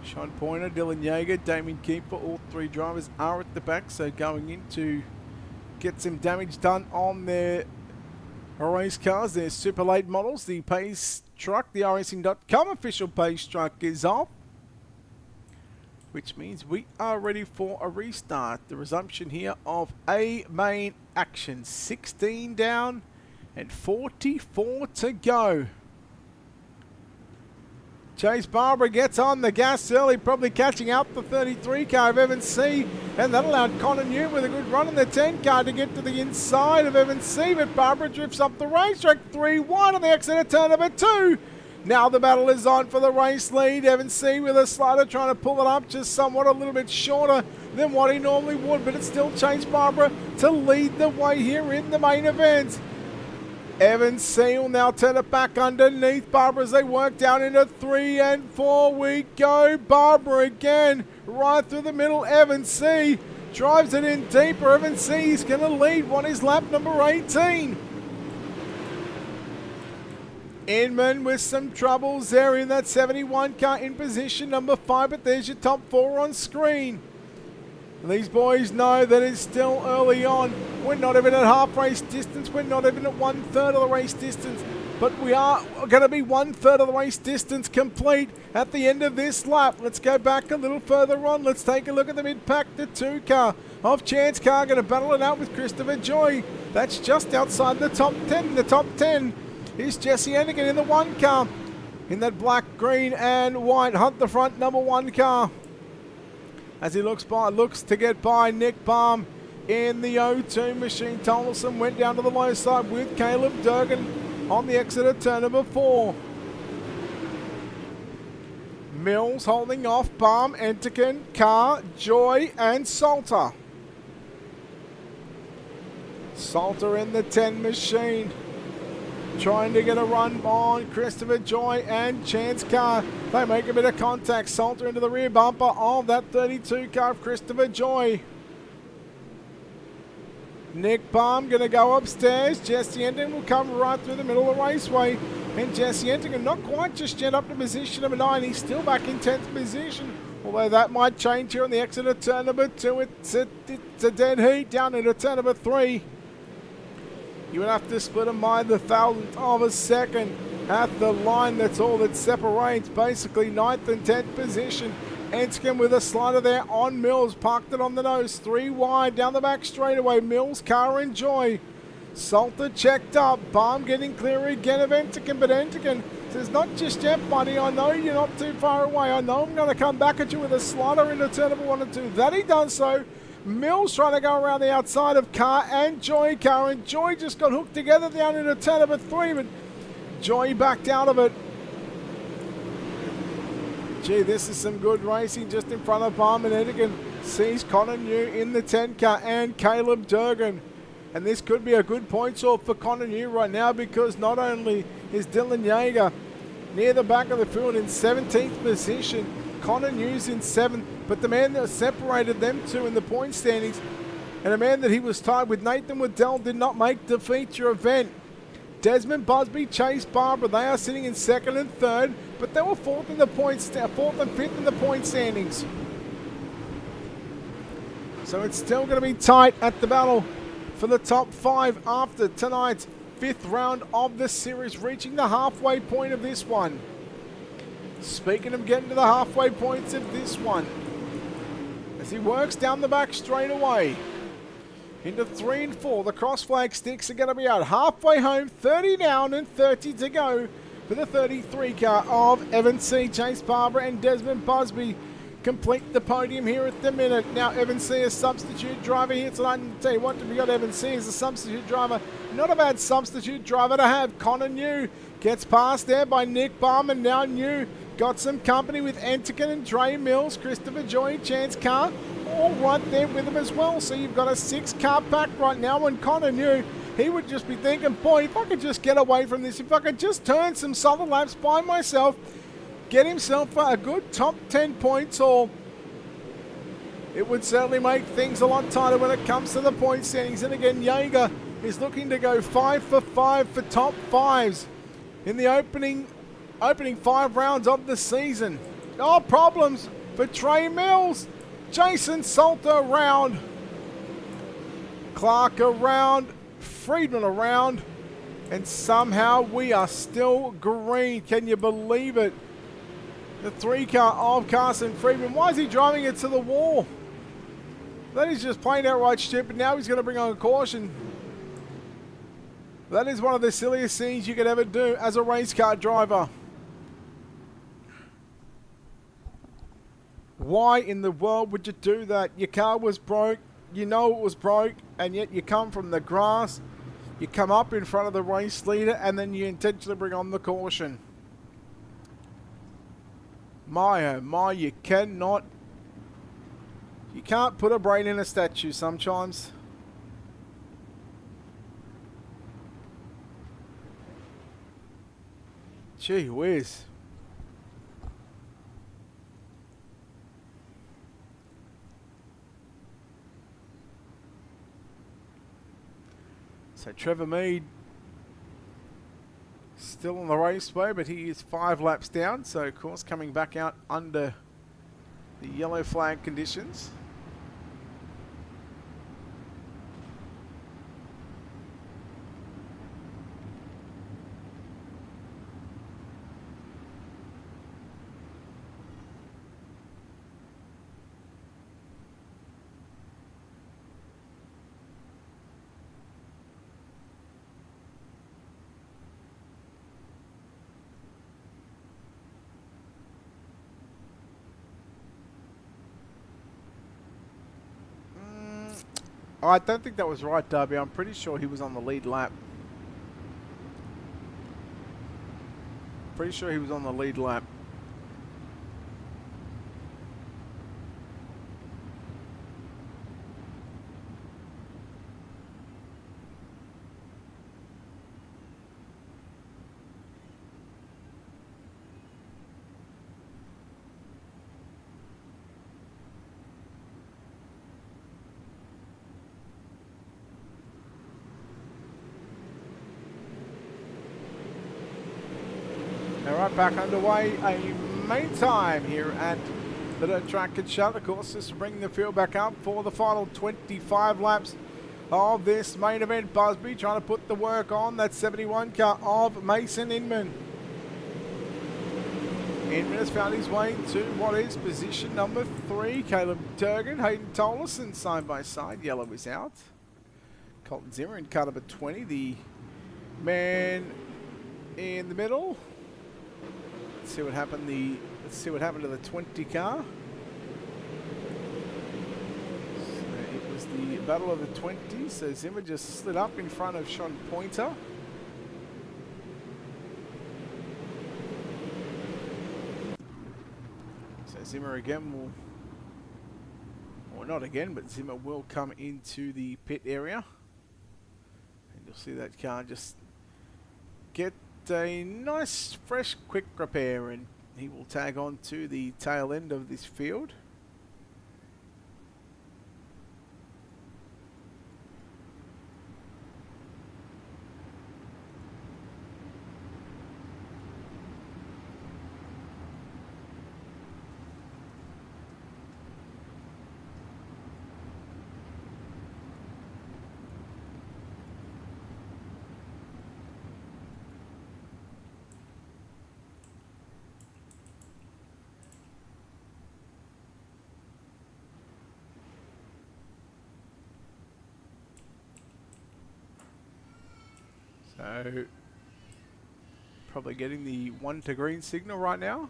Sean Pointer, Dylan Yeager, Damien Keeper, all three drivers are at the back, so going in to get some damage done on their race cars, their super late models. The pace truck, the racing.com official pace truck is off, which means we are ready for a restart. The resumption here of a main action. 16 down and 44 to go. Chase Barbara gets on the gas early, probably catching out the 33 car of Evan C. And that allowed Connor Newton with a good run in the 10 car to get to the inside of Evan C. But Barbara drifts up the racetrack 3-1 on the exit of turn number 2. Now the battle is on for the race lead. Evan C with a slider trying to pull it up just somewhat a little bit shorter than what he normally would. But it's still Chase Barbara to lead the way here in the main event. Evan C will now turn it back underneath Barbara as they work down into 3 and 4. We go. Barbara again right through the middle. Evan C drives it in deeper. Evan C is going to lead. What is lap number 18? Inman with some troubles there in that 71 car in position number 5, but there's your top 4 on screen. And these boys know that it's still early on. We're not even at half race distance. We're not even at 1/3 of the race distance. But we are going to be 1/3 of the race distance complete at the end of this lap. Let's go back a little further on. Let's take a look at the mid-pack. The 2 car of Chance Car going to battle it out with Christopher Joy. That's just outside the top 10. The top 10 is Jesse Ennigan in the 1 car. In that black, green and white. Hunt the front number 1 car. As he looks to get by Nick Baum in the O2 machine. Tolleson went down to the low side with Caleb Durgan on the exit of turn number 4. Mills holding off Baum, Entiken, Carr, Joy and Salter. Salter in the 10 machine. Trying to get a run on Christopher Joy and Chance Carr. They make a bit of contact. Salter into the rear bumper of that 32 car of Christopher Joy. Nick Baum going to go upstairs. Jesse Entigan will come right through the middle of the raceway. And Jesse Entigan not quite just yet up to position number 9. He's still back in 10th position. Although that might change here on the exit of turn number 2. It's a dead heat down into turn number 3. You would have to split them by the 1,000th of a second at the line. That's all that separates basically 9th and 10th position. Enskin with a slider there on Mills. Parked it on the nose. 3 wide down the back straightaway. Mills, Carr and Joy. Salter checked up. Baum getting clear again of Entiken. But Entiken says, not just yet, buddy. I know you're not too far away. I know I'm going to come back at you with a slider into turn number 1 and 2. That he done so. Mills trying to go around the outside of Carr and Joy. Carr and Joy just got hooked together down into turn number 3, but Joy backed out of it. Gee, this is some good racing just in front of Baum and Entiken. Sees Connor New in the 10 car and Caleb Durgan. And this could be a good point source for Connor New right now, because not only is Dylan Yeager near the back of the field in 17th position, Connor New's in 7th, but the man that separated them two in the point standings, and a man that he was tied with, Nathan Waddell, did not make the feature event. Desmond Busby, Chase Barbara, they are sitting in 2nd and 3rd, but they were 4th in the points, 4th and 5th in the point standings. So it's still going to be tight at the battle for the top 5 after tonight's 5th round of the series, reaching the halfway point of this one. Speaking of getting to the halfway points of this one, as he works down the back straight away. Into 3 and 4, the cross flag sticks are going to be out halfway home, 30 down and 30 to go for the 33 car of Evan C. Chase Barber and Desmond Busby complete the podium here at the minute. Now Evan C. a substitute driver here tonight, and I'll tell you what, we got Evan C. as a substitute driver. Not a bad substitute driver to have. Connor New gets past there by Nick Baum, and now New got some company with Entikin and Dre Mills, Christopher Joy, Chance Carr, all right there with him as well. So you've got a 6-car pack right now, and Connor New, he would just be thinking, boy, if I could just get away from this, if I could just turn some southern laps by myself, get himself a good top 10 points, or it would certainly make things a lot tighter when it comes to the point standings. And again, Jaeger is looking to go 5 for 5 for top 5s in the opening 5 rounds of the season. No problems for Trey Mills. Jason Salter around. Clark around. Friedman around. And somehow we are still green. Can you believe it? The 3-car of Carson Friedman. Why is he driving it to the wall? That is just plain outright stupid. Now he's going to bring on a caution. That is one of the silliest things you could ever do as a race car driver. Why in the world would you do that? Your car was broke, you know it was broke, and yet you come from the grass, you come up in front of the race leader, and then you intentionally bring on the caution. My oh my, you can't put a brain in a statue sometimes. Gee whiz. So Trevor Mead still on the raceway, but he is 5 laps down. So of course coming back out under the yellow flag conditions. I don't think that was right, Darby. I'm pretty sure he was on the lead lap. Pretty sure he was on the lead lap. Now right back underway, a main time here at the dirt track at Shut. Of course, this will bring the field back up for the final 25 laps of this main event. Busby trying to put the work on that 71 car of Mason Inman. Inman has found his way to what is position number 3. Caleb Turgan, Hayden Tolleson side by side. Yellow is out. Colton Zimmer in car number 20. The man in the middle. Let's see what happened. Let's see what happened to the 20 car. So it was the battle of the 20. So Zimmer just slid up in front of Sean Pointer. So Zimmer again will, or not again, but Zimmer will come into the pit area, and you'll see that car just get a nice fresh quick repair, and he will tag on to the tail end of this field. So, probably getting the 1 to green signal right now.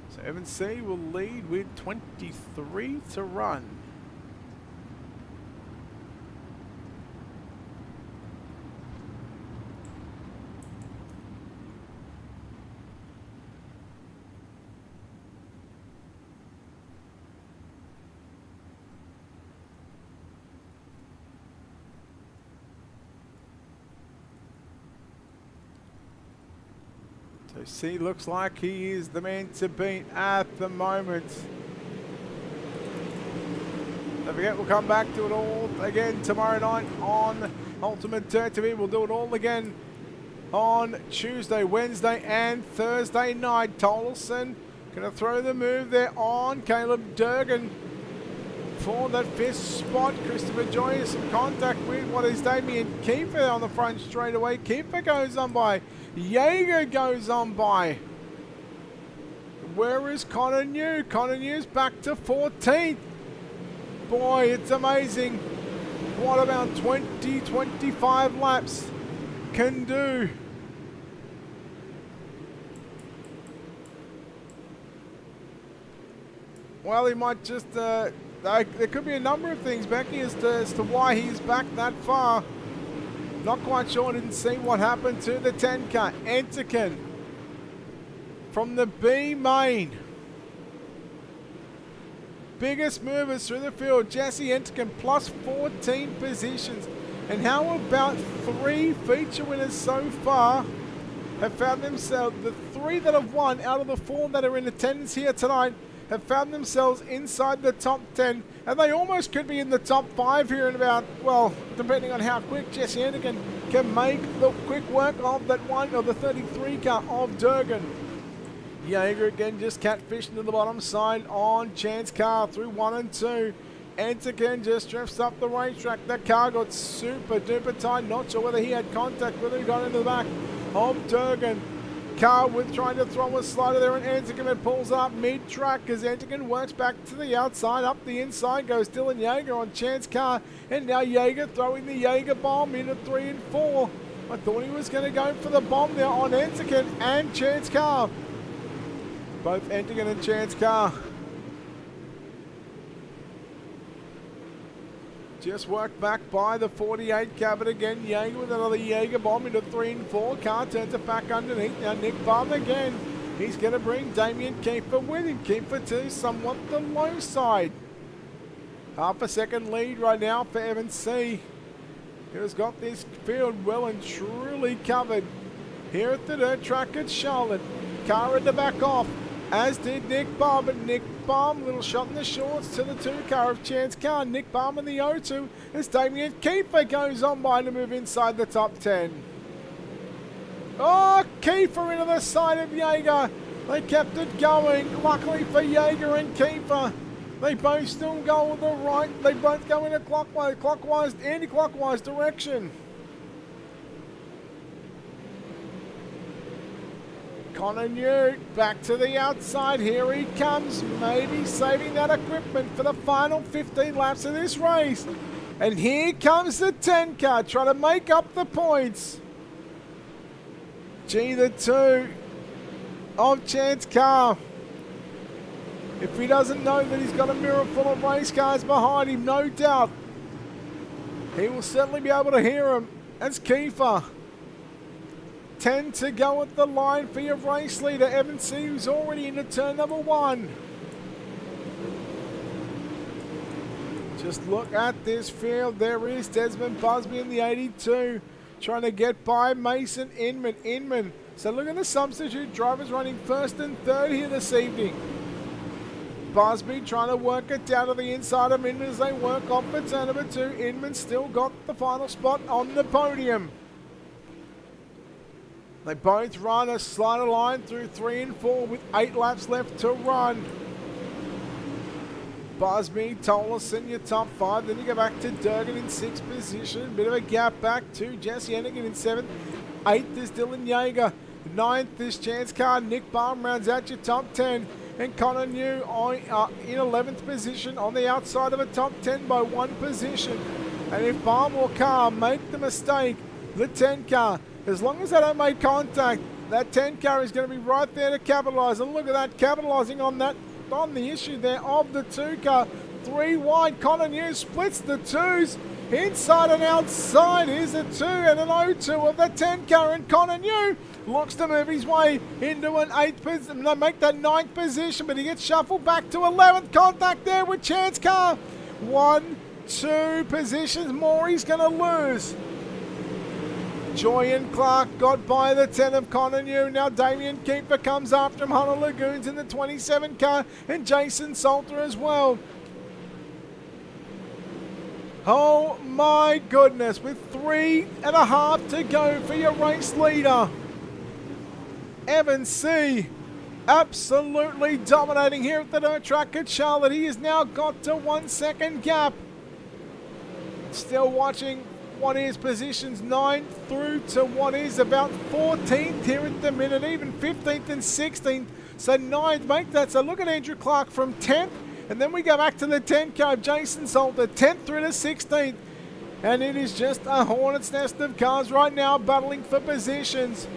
So Evan C will lead with 23 to run. So C looks like he is the man to beat at the moment. Don't forget, we'll come back to it all again tomorrow night on Ultimate Dirt TV. We'll do it all again on Tuesday, Wednesday and Thursday night. Tolson going to throw the move there on Caleb Durgan for that 5th spot. Christopher Joy has some contact with what is Damien Kiefer on the front straight away. Kiefer goes on by. Jaeger goes on by. Where is Connor New? Connor New's back to 14th. Boy, it's amazing what about 20-25 laps can do. Well, he might just, there could be a number of things, Becky, as to why he's back that far. Not quite sure, didn't see what happened to the 10 car. Enterkin from the B main. Biggest movers through the field. Jesse Enterkin plus 14 positions. And how about 3 feature winners so far have found themselves, the 3 that have won out of the 4 that are in attendance here tonight, have found themselves inside the top 10, and they almost could be in the top 5 here in about, well, depending on how quick Jesse Enterkin can make the quick work of that one, or the 33 car of Durgan. Jaeger again just catfishing to the bottom side on Chance Car through 1 and 2. Enterkin just drifts up the racetrack. That car got super duper tight. Not sure whether he had contact, whether he got into the back of Durgan. Car with trying to throw a slider there, and Enterkin pulls up mid-track as Enterkin works back to the outside. Up the inside goes Dylan Jaeger on Chance Car, and now Jaeger throwing the Jaeger bomb into 3 and 4. I thought he was going to go for the bomb there on Enterkin and Chance Car. Both Enterkin and Chance Car just worked back by the 48 car, but again, Jaeger with another Jaeger bomb into 3 and 4. Car turns it back underneath. Now Nick Bum again. He's going to bring Damien Kiefer with him. Kiefer to somewhat the low side. Half a second lead right now for Evan C, who has got this field well and truly covered here at the dirt track at Charlotte. Car in the back off, as did Nick Bum, and Nick Bum, little shot in the shorts to the 2 car of Chance Car. Nick Bum in the O2 as Damien Kiefer goes on by to move inside the top 10. Oh, Kiefer into the side of Jaeger. They kept it going. Luckily for Jaeger and Kiefer, they both still go to the right. They both go in a clockwise, anti-clockwise direction. Connor Newt back to the outside. Here he comes, maybe saving that equipment for the final 15 laps of this race. And here comes the 10 car trying to make up the points. Gee, the 2 of Chance Car. If he doesn't know that he's got a mirror full of race cars behind him, no doubt he will certainly be able to hear him. That's Kiefer. 10 to go at the line for your race leader, Evan C, who's already into turn number 1. Just look at this field. There is Desmond Busby in the 82, trying to get by Mason Inman. So look at the substitute drivers running 1st and 3rd here this evening. Busby trying to work it down to the inside of Inman as they work off for turn number 2. Inman still got the final spot on the podium. They both run a slider line through 3 and 4 with 8 laps left to run. Busby, Tollison, your top 5. Then you go back to Durgan in 6th position. Bit of a gap back to Jesse Enterkin in 7th. 8th is Dylan Jaeger. 9th is Chance Car. Nick Baum rounds out your top 10. And Connor New in 11th position on the outside of a top 10 by 1 position. And if Balm or Car make the mistake, the 10 car, as long as they don't make contact, that 10 car is going to be right there to capitalise. And look at that, capitalising on that, on the issue there of the 2 car. 3 wide, Connor New splits the 2s. Inside and outside, here's a 2 and an 0-2 of the 10 car, and Connor New looks to move his way into an 8th position, no, make that 9th position, but he gets shuffled back to 11th. Contact there with Chance Car. 1, 2 positions more he's going to lose. Joy and Clark got by the 10 of Connor New. Now Damien Keeper comes after him. Hunter Lagoons in the 27 car, and Jason Salter as well. Oh my goodness, with 3.5 to go for your race leader. Evan C. absolutely dominating here at the dirt track at Charlotte. He has now got to 1 second gap. Still watching what is positions 9 through to what is about 14th here at the minute, even 15th and 16th. So 9th, make that. So look at Andrew Clark from 10th. And then we go back to the 10 car, Jason Salter, 10th through to 16th. And it is just a hornet's nest of cars right now battling for positions.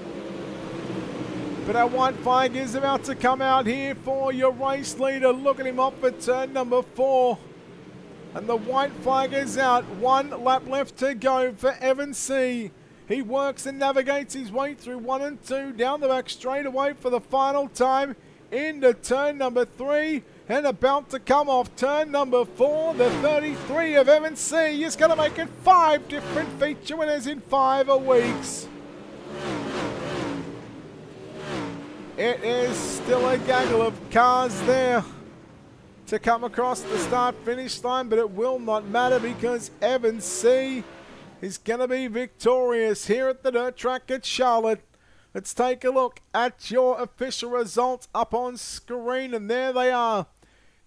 But our white flag is about to come out here for your race leader. Look at him off at turn number 4. And the white flag is out. 1 lap left to go for Evan C. He works and navigates his way through 1 and 2 down the back straight away for the final time into turn number 3. And about to come off turn number 4, the 33 of Evan C. is going to make it 5 different feature winners in 5 weeks. It is still a gaggle of cars there to come across the start-finish line, but it will not matter because Evan C. is going to be victorious here at the dirt track at Charlotte. Let's take a look at your official results up on screen, and there they are.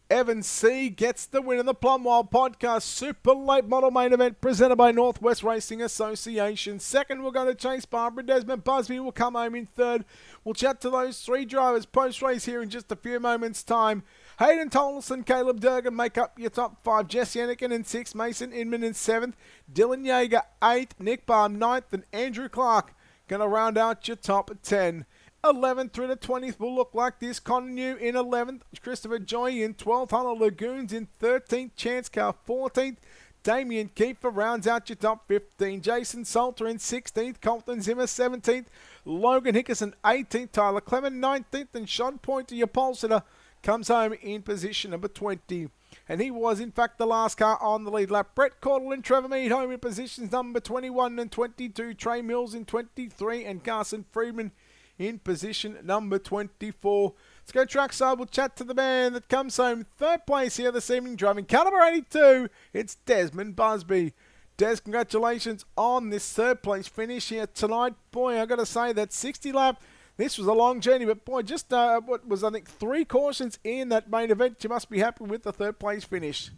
Evan C. gets the win in the Plumwild Podcast Super Late Model Main Event presented by Northwest Racing Association. Second, we're going to Chase Barbara. Desmond Busby will come home in third. We'll chat to those 3 drivers post-race here in just a few moments' time. Hayden Tolson, Caleb Durgan make up your top 5. Jesse Anakin in 6th. Mason Inman in 7th. Dylan Yeager 8th. Nick Baum 9th. And Andrew Clark going to round out your top 10. 11th through to 20th will look like this. Connor New in 11th. Christopher Joy in 12th. Hunter Lagoons in 13th. Chance Car 14th. Damien Kiefer rounds out your top 15. Jason Salter in 16th. Colton Zimmer 17th. Logan Hickerson 18th. Tyler Clement 19th. And Sean Pointer, your pole sitter, comes home in position number 20. And he was, in fact, the last car on the lead lap. Brett Cordell and Trevor Mead home in positions number 21 and 22. Trey Mills in 23. And Carson Friedman in position number 24. Let's go trackside. We'll chat to the man that comes home third place here this evening, driving car number 82. It's Desmond Busby. Des, congratulations on this third place finish here tonight. Boy, I got to say that 60 lap, this was a long journey, but boy, just what was, I think, 3 cautions in that main event. You must be happy with the third place finish.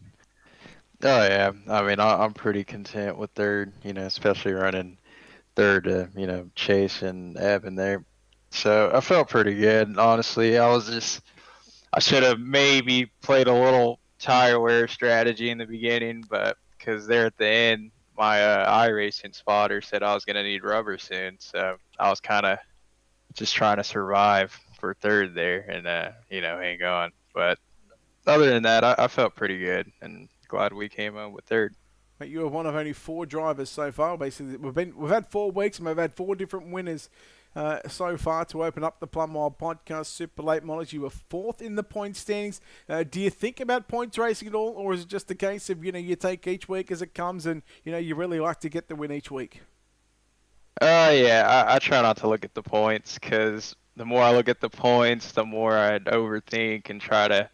Oh, yeah. I mean, I'm pretty content with third, especially running third to, Chase and Evan there. So I felt pretty good, honestly. I should have maybe played a little tire wear strategy in the beginning, but because there at the end, my iRacing spotter said I was going to need rubber soon. So I was kind of just trying to survive for third there and, hang on. But other than that, I felt pretty good and glad we came up with third. You were one of only 4 drivers so far. Basically, we've had 4 weeks and we've had 4 different winners so far to open up the Plumwild Podcast Super Late Models. You were 4th in the point standings. Do you think about points racing at all, or is it just a case of you take each week as it comes, and you really like to get the win each week? Yeah, I try not to look at the points because the more I look at the points, the more I'd overthink and try to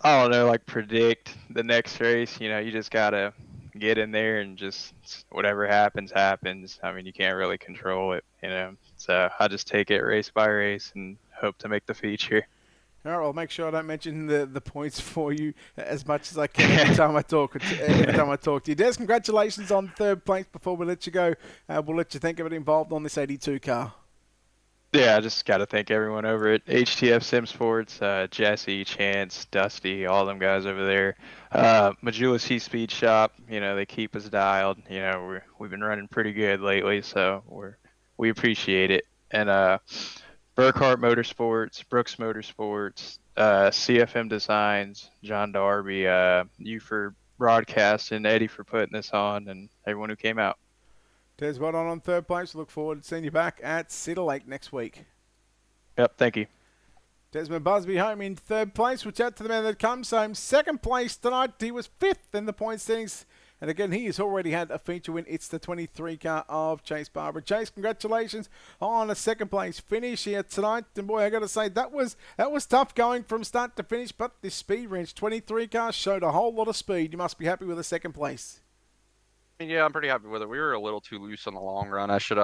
I don't know, predict the next race. You just gotta get in there and just whatever happens. I mean, you can't really control it, So I just take it race by race and hope to make the feature. All right, I'll make sure I don't mention the points for you as much as I can every time I talk to you. Des, congratulations on third place. Before we let you go, we'll let you think of it involved on this 82 car. Yeah, I just got to thank everyone over at HTF Sim Sports, Jesse, Chance, Dusty, all them guys over there. Majula Sea Speed Shop, they keep us dialed. We've been running pretty good lately, so we appreciate it. And Burkhart Motorsports, Brooks Motorsports, CFM Designs, John Darby, you for broadcasting, Eddie for putting this on, and everyone who came out. Des, well done on third place. Look forward to seeing you back at Cedar Lake next week. Yep, thank you. Desmond Busby home in third place. We'll chat to the man that comes home second place tonight. He was fifth in the point standings. And again, he has already had a feature win. It's the 23 car of Chase Barber. Chase, congratulations on a second place finish here tonight. And boy, I got to say, that was tough going from start to finish. But this speed range 23 car showed a whole lot of speed. You must be happy with a second place. Yeah, I'm pretty happy with it. We were a little too loose in the long run. I should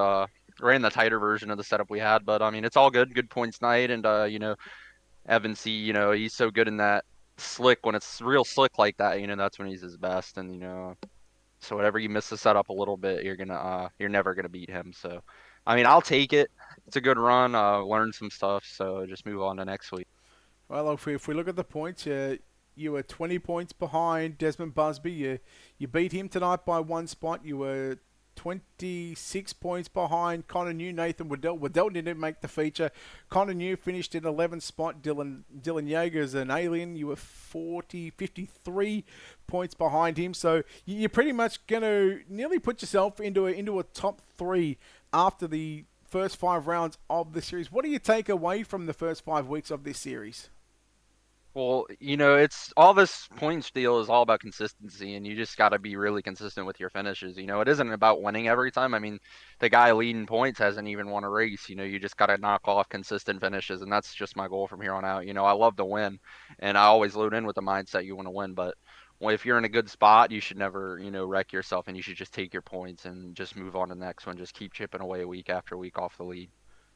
ran the tighter version of the setup we had, but I mean it's all good. Good points night, and Evan C. He's so good in that slick when it's real slick like that. That's when he's his best, and so whatever you miss the setup a little bit, you're never gonna beat him. So, I mean I'll take it. It's a good run. Learn some stuff. So just move on to next week. Well, if we look at the points, you were 20 points behind Desmond Busby. You beat him tonight by one spot. You were 26 points behind Connor New, Nathan Waddell. Waddell didn't make the feature. Connor New finished in 11th spot. Dylan Yeager's an alien. You were 53 points behind him. So you're pretty much going to nearly put yourself into a top three after the first 5 rounds of the series. What do you take away from the first 5 weeks of this series? Well, it's all this points deal is all about consistency, and you just got to be really consistent with your finishes. It isn't about winning every time. I mean, the guy leading points hasn't even won a race. You just got to knock off consistent finishes, and that's just my goal from here on out. I love to win, and I always load in with the mindset you want to win. But if you're in a good spot, you should never, wreck yourself, and you should just take your points and just move on to the next one. Just keep chipping away week after week off the lead.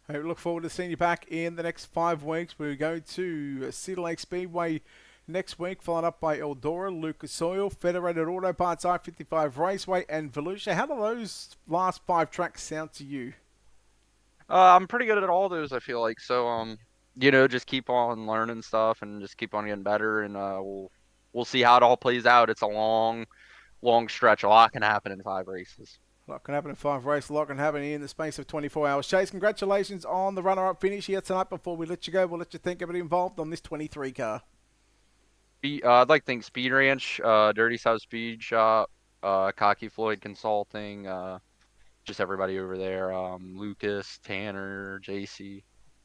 Hey, we look forward to seeing you back in the next 5 weeks. We go to Cedar Lake Speedway next week, followed up by Eldora, Lucas Oil, Federated Auto Parts, I-55 Raceway, and Volusia. How do those last 5 tracks sound to you? I'm pretty good at all those, I feel like. So, just keep on learning stuff and just keep on getting better, and we'll see how it all plays out. It's a long, long stretch. A lot can happen in 5 races. A lot can happen in 5 races. A lot can happen in the space of 24 hours. Chase, congratulations on the runner-up finish here tonight. Before we let you go, we'll let you think of it involved on this 23 car. I'd like to thank Speed Ranch, Dirty South Speed Shop, Cocky Floyd Consulting, just everybody over there, Lucas, Tanner, JC,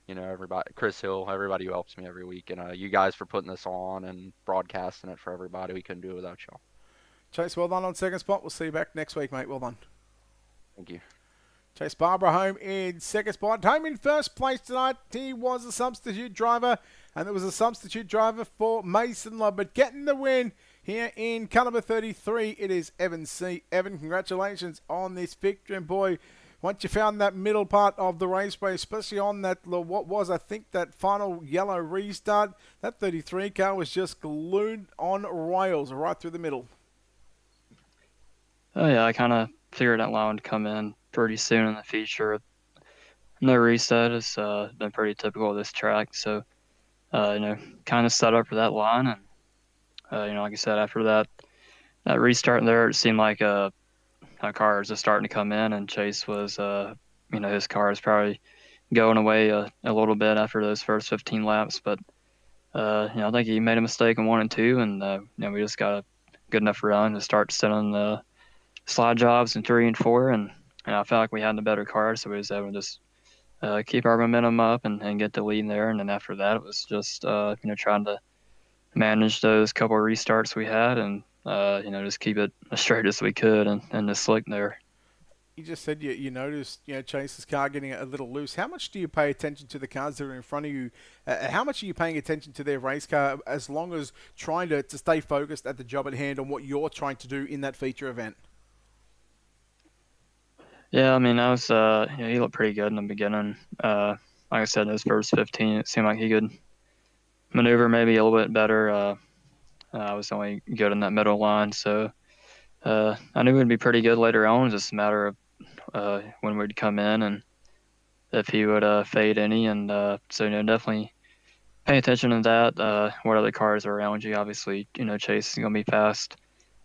everybody, Chris Hill, everybody who helps me every week, and you guys for putting this on and broadcasting it for everybody. We couldn't do it without y'all. Chase, well done on second spot. We'll see you back next week, mate. Well done. Thank you. Chase Barber home in second spot. Home in first place tonight. He was a substitute driver, and there was a substitute driver for Mason Love. But getting the win here in car number 33, it is Evan C. Evan, congratulations on this victory. And boy, once you found that middle part of the raceway, especially on that, what was, I think, that final yellow restart, that 33 car was just glued on rails right through the middle. Oh, yeah, I kind of figured that line would come in pretty soon in the feature. No reset has been pretty typical of this track, so kind of set up for that line. And like I said, after that restart there, it seemed like a car was just starting to come in, and Chase was his car is probably going away a little bit after those first 15 laps, but I think he made a mistake in 1 and 2, and we just got a good enough run to start sending the slide jobs in 3 and 4, and I felt like we had the better car, so we was able to just keep our momentum up and get the lead there. And then after that, it was just trying to manage those couple of restarts we had, and just keep it as straight as we could and the slick there. You just said you noticed Chase's car getting a little loose. How much do you pay attention to the cars that are in front of you? How much are you paying attention to their race car, as long as trying to stay focused at the job at hand on what you're trying to do in that feature event? Yeah, I mean, I was he looked pretty good in the beginning. Like I said, those first 15, it seemed like he could maneuver maybe a little bit better. I was only good in that middle line, so I knew we'd be pretty good later on. It was just a matter of when we'd come in, and if he would fade any, and so definitely pay attention to that. What other cars are around you? Obviously, Chase is gonna be fast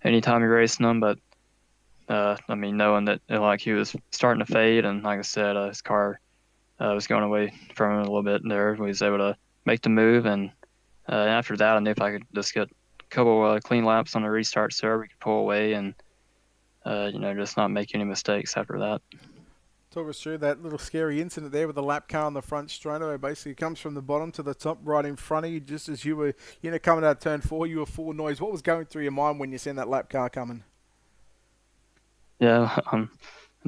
anytime you're racing them, but I mean, knowing that like he was starting to fade, and like I said, his car was going away from him a little bit there. He was able to make the move, and after that, I knew if I could just get a couple clean laps on the restart server, we could pull away and just not make any mistakes after that. Talk us through that little scary incident there with the lap car on the front straightaway. Basically, comes from the bottom to the top right in front of you, just as you were, coming out of turn 4, you were full noise. What was going through your mind when you seen that lap car coming? Yeah, I'm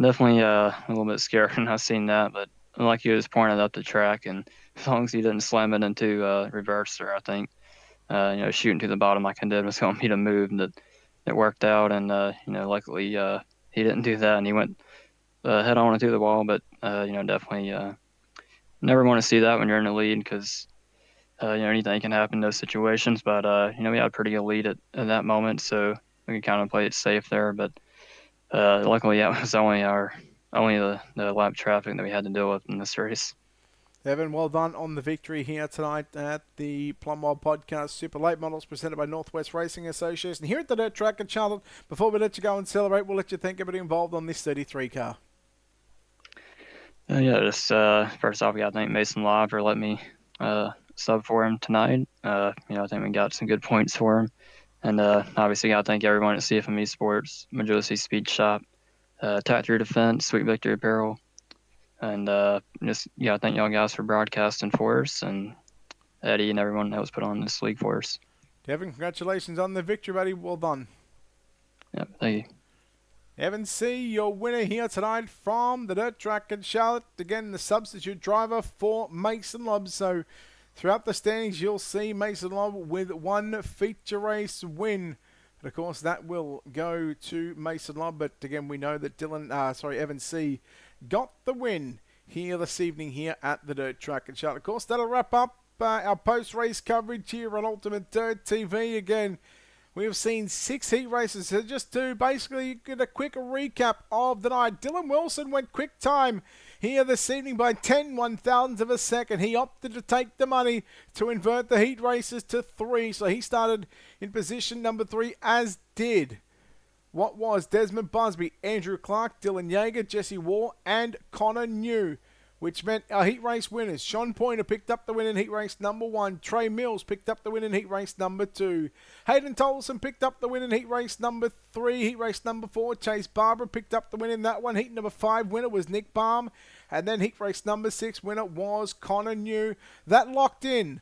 definitely a little bit scared when I seen that, but like he was pointing up the track, and as long as he didn't slam it into reverse there, I think, shooting to the bottom like I did was going to be the move that worked out, and luckily he didn't do that, and he went head on into the wall. But definitely never want to see that when you're in the lead, because anything can happen in those situations. But we had a pretty good lead at that moment, so we could kind of play it safe there. But luckily, it was only the lap traffic that we had to deal with in this race. Evan, well done on the victory here tonight at the Plumwild Podcast Super Late Models presented by Northwest Racing Association here at the Dirt Track at Charlotte. Before we let you go and celebrate, we'll let you thank everybody involved on this 33 car. Just first off, we got to thank Mason Law for letting me sub for him tonight. I think we got some good points for him. And obviously, got to thank everyone at CFME Sports, Majority Speed Shop, Tactical Defense, Sweet Victory Apparel, and just thank y'all guys for broadcasting for us, and Eddie and everyone that was put on this league for us. Devin, congratulations on the victory, buddy. Well done. Yep, thank you. Evan C., your winner here tonight from the Dirt Track in Charlotte. Again, the substitute driver for Mason Lobb. So throughout the standings, you'll see Mason Lobb with one feature race win. And of course, that will go to Mason Lobb. But again, we know that Evan C. got the win here this evening here at the Dirt Track in Charlotte. Of course, that'll wrap up our post-race coverage here on Ultimate Dirt TV. Again, we have seen 6 heat races. So just to basically get a quick recap of the night. Dylan Wilson went quick time here this evening by 10 one-thousandths of a second. He opted to take the money to invert the heat races to 3. So he started in position number 3, as did what was Desmond Busby, Andrew Clark, Dylan Yeager, Jesse Wall, and Connor New, which meant our heat race winners. Sean Pointer picked up the win in heat race number 1. Trey Mills picked up the win in heat race number 2. Hayden Tolson picked up the win in heat race number 3. Heat race number 4, Chase Barber picked up the win in that one. Heat number 5 winner was Nick Baum. And then heat race number 6 winner was Connor New. That locked in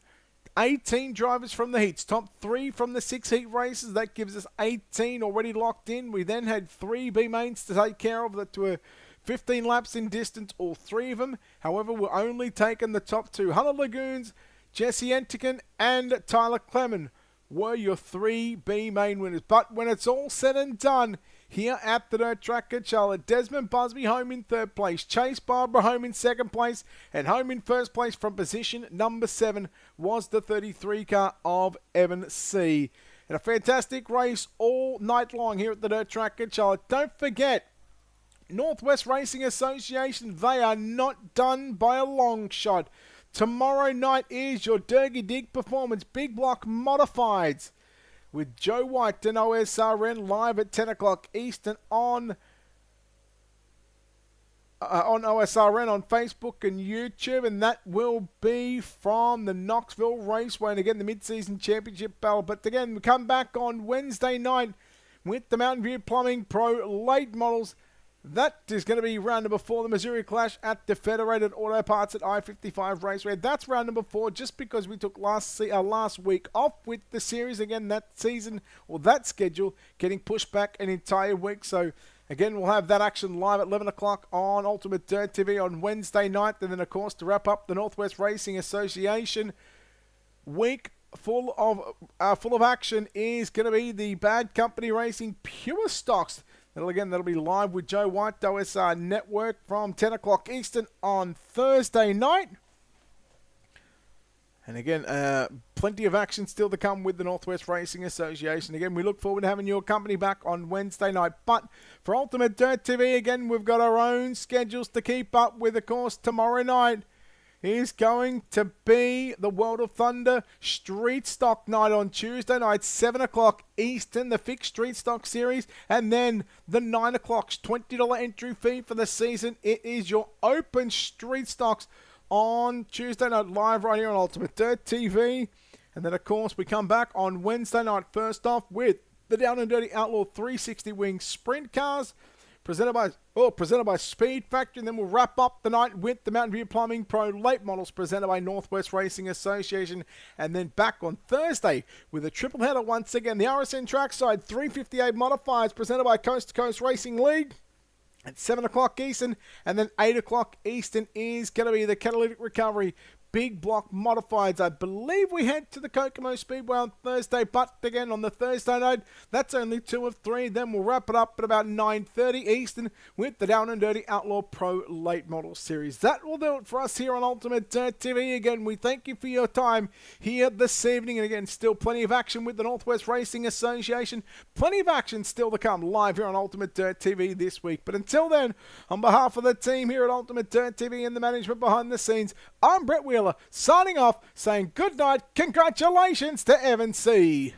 18 drivers from the heats, top 3 from the 6 heat races. That gives us 18 already locked in. We then had 3 B mains to take care of that were 15 laps in distance, all 3 of them. However, we're only taking the top 2. Hunter Lagoons, Jesse Entikin, and Tyler Clement were your 3 B main winners. But when it's all said and done, here at the Dirt Track at Charlotte, Desmond Busby home in 3rd place, Chase Barber home in 2nd place, and home in 1st place from position number 7 was the 33 car of Evan C. And a fantastic race all night long here at the Dirt Track at Charlotte. Don't forget, Northwest Racing Association, they are not done by a long shot. Tomorrow night is your Dergy Dig Performance Big Block Modifieds with Joe White and OSRN live at 10 o'clock Eastern on OSRN on Facebook and YouTube, and that will be from the Knoxville Raceway, and again the mid-season championship battle. But again, we come back on Wednesday night with the Mountain View Plumbing Pro late models. That is going to be round number 4, the Missouri Clash at the Federated Auto Parts at I-55 Raceway. That's round number 4, just because we took last week off with the series. Again, that season, or that schedule, getting pushed back an entire week. So, again, we'll have that action live at 11 o'clock on Ultimate Dirt TV on Wednesday night. And then, of course, to wrap up the Northwest Racing Association week full of action is going to be the Bad Company Racing Pure Stocks. That'll be live with Joe White, OSR Network from 10 o'clock Eastern on Thursday night. And again, plenty of action still to come with the Northwest Racing Association. Again, we look forward to having your company back on Wednesday night. But for Ultimate Dirt TV, again, we've got our own schedules to keep up with. Of course, tomorrow night is going to be the World of Thunder Street Stock night on Tuesday night, 7 o'clock Eastern, the fixed Street Stock Series. And then the 9 o'clock's $20 entry fee for the season. It is your open Street Stocks on Tuesday night live right here on Ultimate Dirt TV. And then, of course, we come back on Wednesday night first off with the Down and Dirty Outlaw 360 Wing Sprint Cars presented by Speed Factory. And then we'll wrap up the night with the Mountain View Plumbing Pro Late Models presented by Northwest Racing Association. And then back on Thursday with a triple header once again. The RSN Trackside 358 Modifiers presented by Coast to Coast Racing League at 7 o'clock Eastern, and then 8 o'clock Eastern is going to be the Catalytic Recovery Big Block Modifieds. I believe we head to the Kokomo Speedway on Thursday, but again on the Thursday night, that's only 2 of 3. Then we'll wrap it up at about 9:30 Eastern with the Down and Dirty Outlaw Pro Late Model Series. That will do it for us here on Ultimate Dirt TV. Again, we thank you for your time here this evening. And again, still plenty of action with the Northwest Racing Association. Plenty of action still to come live here on Ultimate Dirt TV this week. But until then, on behalf of the team here at Ultimate Dirt TV and the management behind the scenes, I'm Brett Wheeler, signing off, saying good night, congratulations to Evan C.